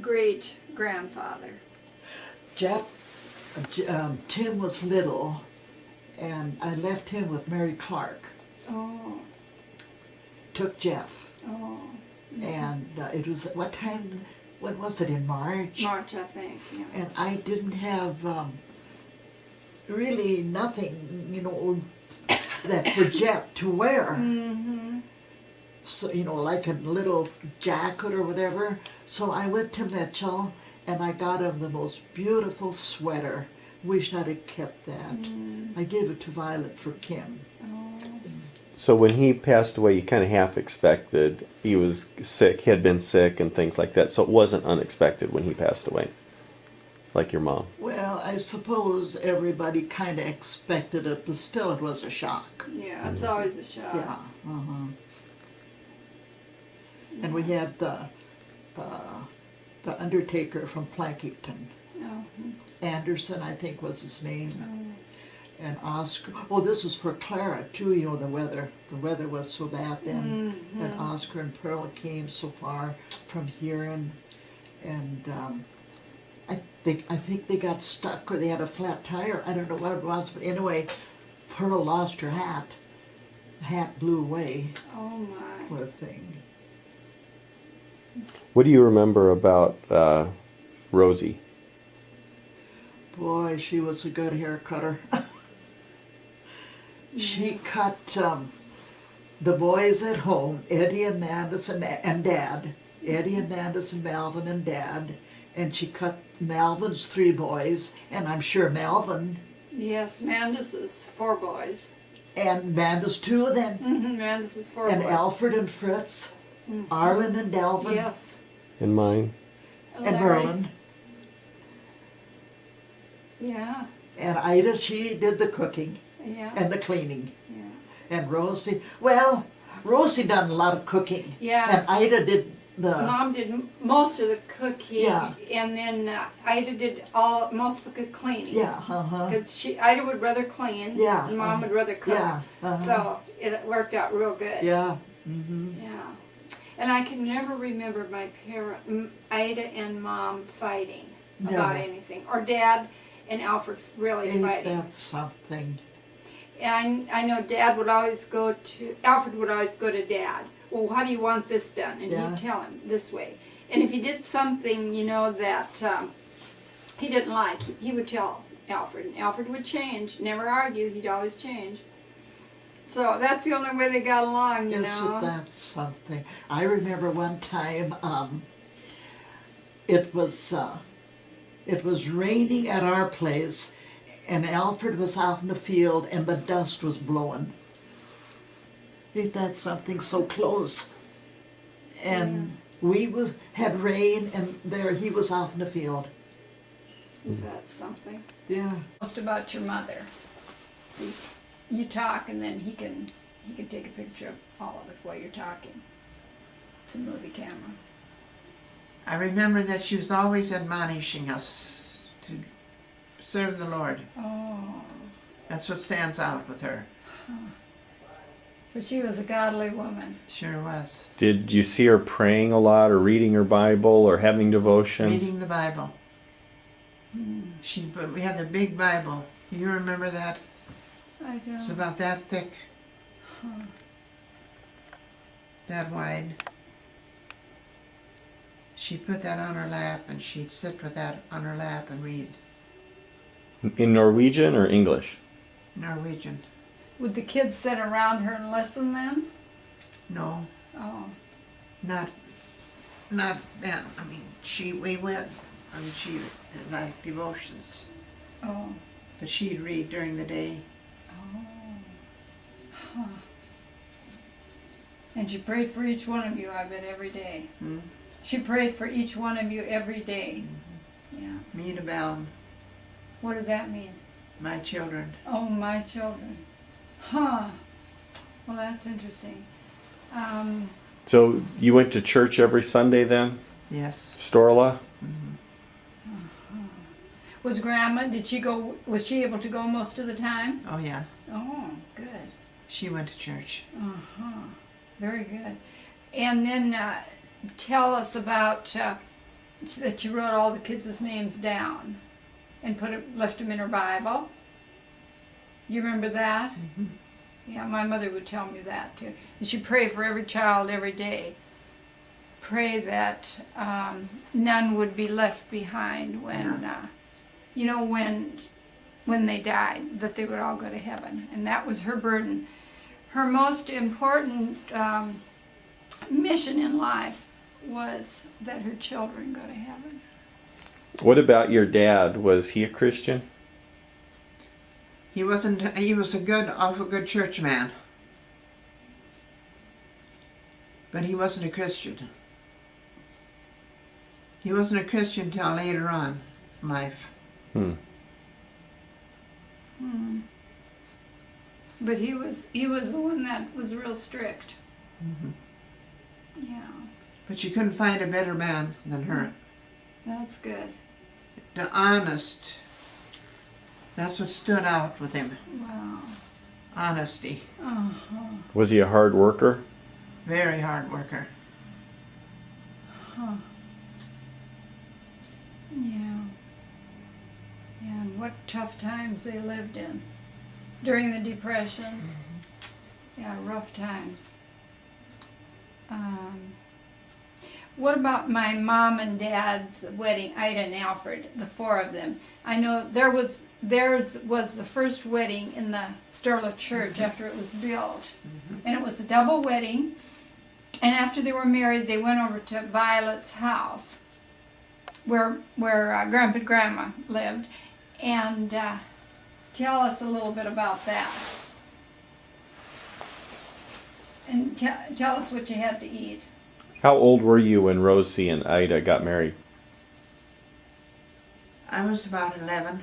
great grandfather. Tim was little, and I left him with Mary Clark. Oh, Took Jeff, oh. and it was at what time? When was it? In March. March, I think. Yeah. And I didn't have really nothing, you know, that for Jeff to wear. Mm-hmm. So, you know, like a little jacket or whatever. So I went to Mitchell and I got him the most beautiful sweater. Wish I'd have kept that. I gave it to Violet for Kim. So when he passed away, you kind of half expected he was sick. He had been sick and things like that. So it wasn't unexpected when he passed away, like your mom. Well, I suppose everybody kind of expected it, but still it was a shock. Yeah, it's always a shock. Yeah. And we had the undertaker from Plankington. Oh, Anderson, I think was his name. And Oscar. Oh, this was for Clara too. You know, the weather. The weather was so bad then. And Oscar and Pearl came so far from here, and I think they got stuck or they had a flat tire. I don't know what it was, but anyway, Pearl lost her hat. The hat blew away. oh my. Poor thing. What do you remember about Rosie? Boy, she was a good hair cutter. She cut the boys at home, Eddie and Mandus and Dad. Eddie and Mandus and Malvin and Dad. And she cut Malvin's 3 boys, and I'm sure Malvin. Yes, Mandus is 4 boys. And Mandus 2 then. Mandus is 4 And boys. Alfred and Fritz. Arlen and Delvin. Yes. And mine? And Larry. Merlin. Yeah, And Ida, she did the cooking yeah, and the cleaning. yeah. And Rosie, well, Rosie done a lot of cooking. Yeah. And Ida did the, Mom did most of the cooking, Yeah. and then Ida did most of the cleaning. yeah, Because Ida would rather clean, Yeah, and Mom would rather cook. yeah, So it worked out real good. yeah. Yeah. And I can never remember my Ida and Mom fighting about Never. anything, or Dad and Alfred really Ain't fighting. that something? And I know Alfred would always go to Dad. Well, how do you want this done? And Yeah. he'd tell him this way. And if he did something, you know, that he didn't like, he would tell Alfred. And Alfred would change, never argue, he'd always change. So that's the only way they got along, you know. Isn't that something? I remember one time, it was raining at our place, and Alfred was out in the field, and the dust was blowing. Ain't that something, so close? And we had rain, and there he was out in the field. Isn't that something? Yeah. Most about your mother. You talk, and then he can take a picture of all of it while you're talking. It's a movie camera. I remember that she was always admonishing us to serve the Lord. Oh, That's what stands out with her. so she was a godly woman. Sure was. Did you see her praying a lot or reading her Bible or having devotions? Reading the Bible. We had the big Bible. You remember that? I It's don't. about that thick. That wide. She'd put that on her lap, and she'd sit with that on her lap and read. In Norwegian or English? Norwegian. Would the kids sit around her and listen then? No, Oh, not then. I mean, we went, she liked devotions, oh, but she'd read during the day. oh. Huh. And she prayed for each one of you, I bet, every day. Hmm? She prayed for each one of you every day. Yeah. Me to bound, What does that mean? my children. Oh, my children. Huh. Well, that's interesting. So you went to church every Sunday then, Yes. Storla? Was Grandma, was she able to go most of the time? Oh yeah, Oh, good. she went to church. Uh-huh. Very good. And then tell us about that you wrote all the kids' names down and left them in her Bible. You remember that? Mhm. Yeah, my mother would tell me that too. And she prayed for every child every day. Pray that none would be left behind when, when they died, that they would all go to heaven. And that was her burden. Her most important mission in life was that her children go to heaven. What about your dad? Was he a Christian? He wasn't. He was awful good church man, but he wasn't a Christian. He wasn't a Christian till later on in life. Hmm. But he was the one that was real strict. Mhm. Yeah, But you couldn't find a better man than her. that's good. The honest. That's what stood out with him. Wow. Honesty. Uh-huh. Was he a hard worker? Very hard worker. Huh. Yeah. And what tough times they lived in. During the Depression. Yeah, rough times. What about my mom and dad's wedding, Ida and Alfred, the four of them? I know theirs was the first wedding in the Storla Church after it was built. And it was a double wedding. And after they were married, they went over to Violet's house where Grandpa and Grandma lived. And tell us a little bit about that. And tell us what you had to eat. How old were you when Rosie and Ida got married? I was about 11,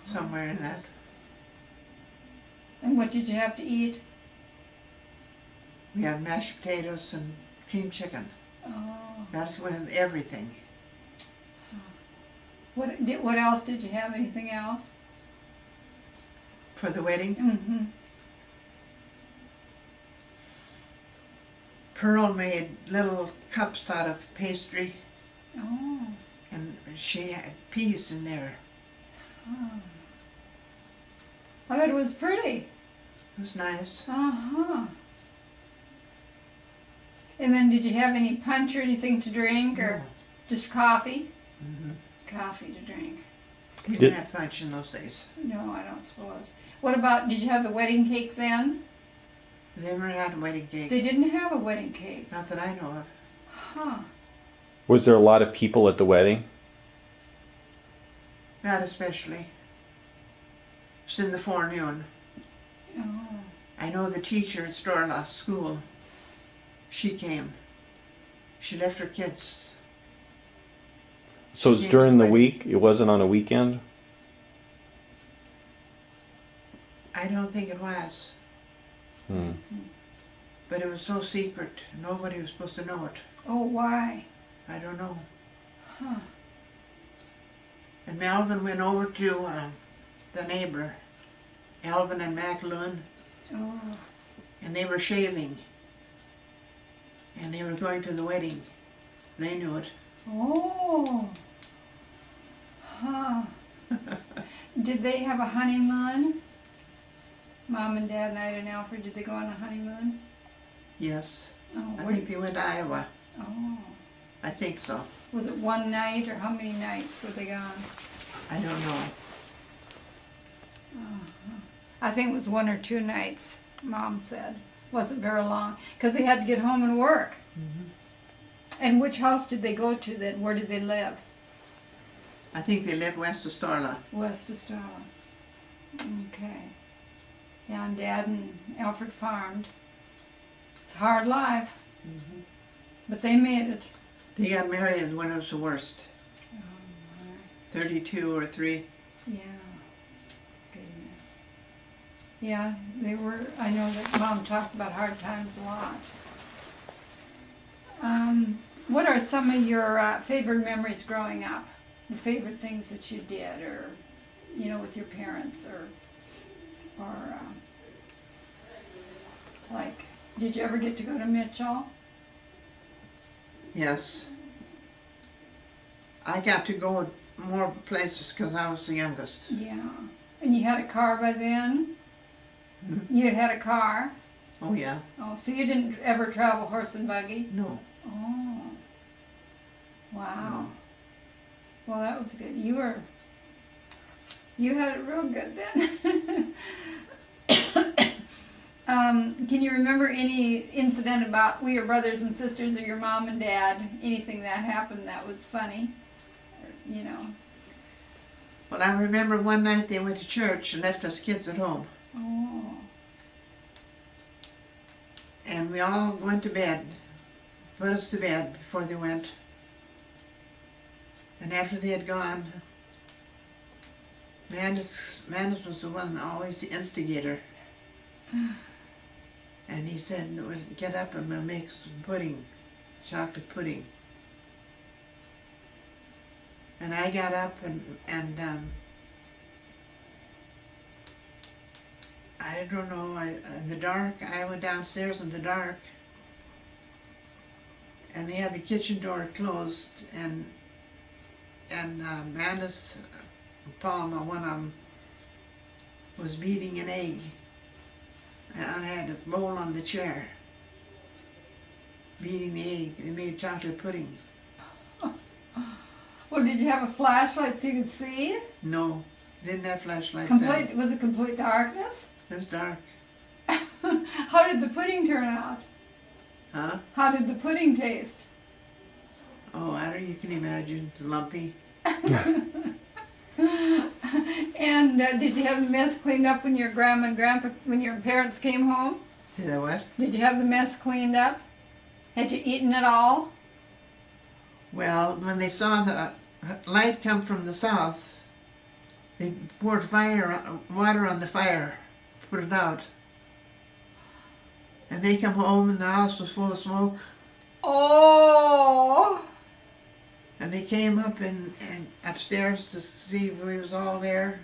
somewhere in that. And what did you have to eat? We had mashed potatoes and cream chicken. Oh. That's with everything. What else did you have? Anything else? For the wedding, Mm-hmm. Pearl made little cups out of pastry, Oh. and she had peas in there. Oh. I bet it was pretty. It was nice. Uh-huh. And then did you have any punch or anything to drink, or No. just coffee? Mhm. Coffee to drink. Didn't have much in those days. No, I don't suppose. What about, did you have the wedding cake then? They never had a wedding cake. They didn't have a wedding cake. Not that I know of. Huh. Was there a lot of people at the wedding? Not especially. It was in the forenoon. Oh. I know the teacher at Storla School, she came. She left her kids. So it's Came to during the wedding. week? It wasn't on a weekend? I don't think it was, Hmm. but it was so secret. Nobody was supposed to know it. Oh, why? I don't know. Huh. And Melvin went over to the neighbor, Alvin and MacLean, Oh. and they were shaving. And they were going to the wedding. They knew it. Oh. Huh. Did they have a honeymoon? Mom and Dad and Ida and Alfred, did they go on a honeymoon? Yes. Oh, I where- think they went to Iowa. oh. I think so. Was it one night or how many nights were they gone? I don't know. I think it was 1 or 2 nights, Mom said. Wasn't very long, because they had to get home and work. And which house did they go to then? Where did they live? I think they live west of Starla. West of Starla. Okay. Yeah, and Dad and Alfred farmed. It's a hard life. But they made it. They got married when it was the worst. 32 or 3. Yeah. Goodness. Yeah, they were, I know that Mom talked about hard times a lot. What are some of your favorite memories growing up? The favorite things that you did, or, you know, with your parents, or like, did you ever get to go to Mitchell? Yes. I got to go more places because I was the youngest. Yeah. And you had a car by then? You had a car? Oh, yeah. Oh, so you didn't ever travel horse and buggy? No. Oh. Wow. Well, that was good. You had it real good then. Can you remember any incident about your brothers and sisters or your mom and dad? Anything that happened that was funny? Or, you know? Well, I remember one night they went to church and left us kids at home. Oh. And we all went to bed, put us to bed before they went. And after they had gone, Manus was the one, always the instigator. And he said, "We'll get up and we'll make some pudding, chocolate pudding." And I got up and I don't know, in the dark, I went downstairs in the dark. And they had the kitchen door closed, and Manus, Palma, one of them, was beating an egg. And I had a bowl on the chair, beating the egg. They made chocolate pudding. Well, did you have a flashlight so you could see? No, didn't have flashlights. Was it complete darkness? It was dark. How did the pudding turn out? Huh? How did the pudding taste? Oh, I don't, you can imagine, lumpy. And did you have the mess cleaned up when your grandma and grandpa, when your parents came home? Did I what? Did you have the mess cleaned up? Had you eaten it all? Well, when they saw the light come from the south, they poured water on the fire, put it out. And they come home and the house was full of smoke. Oh! And they came up and upstairs to see if we was all there.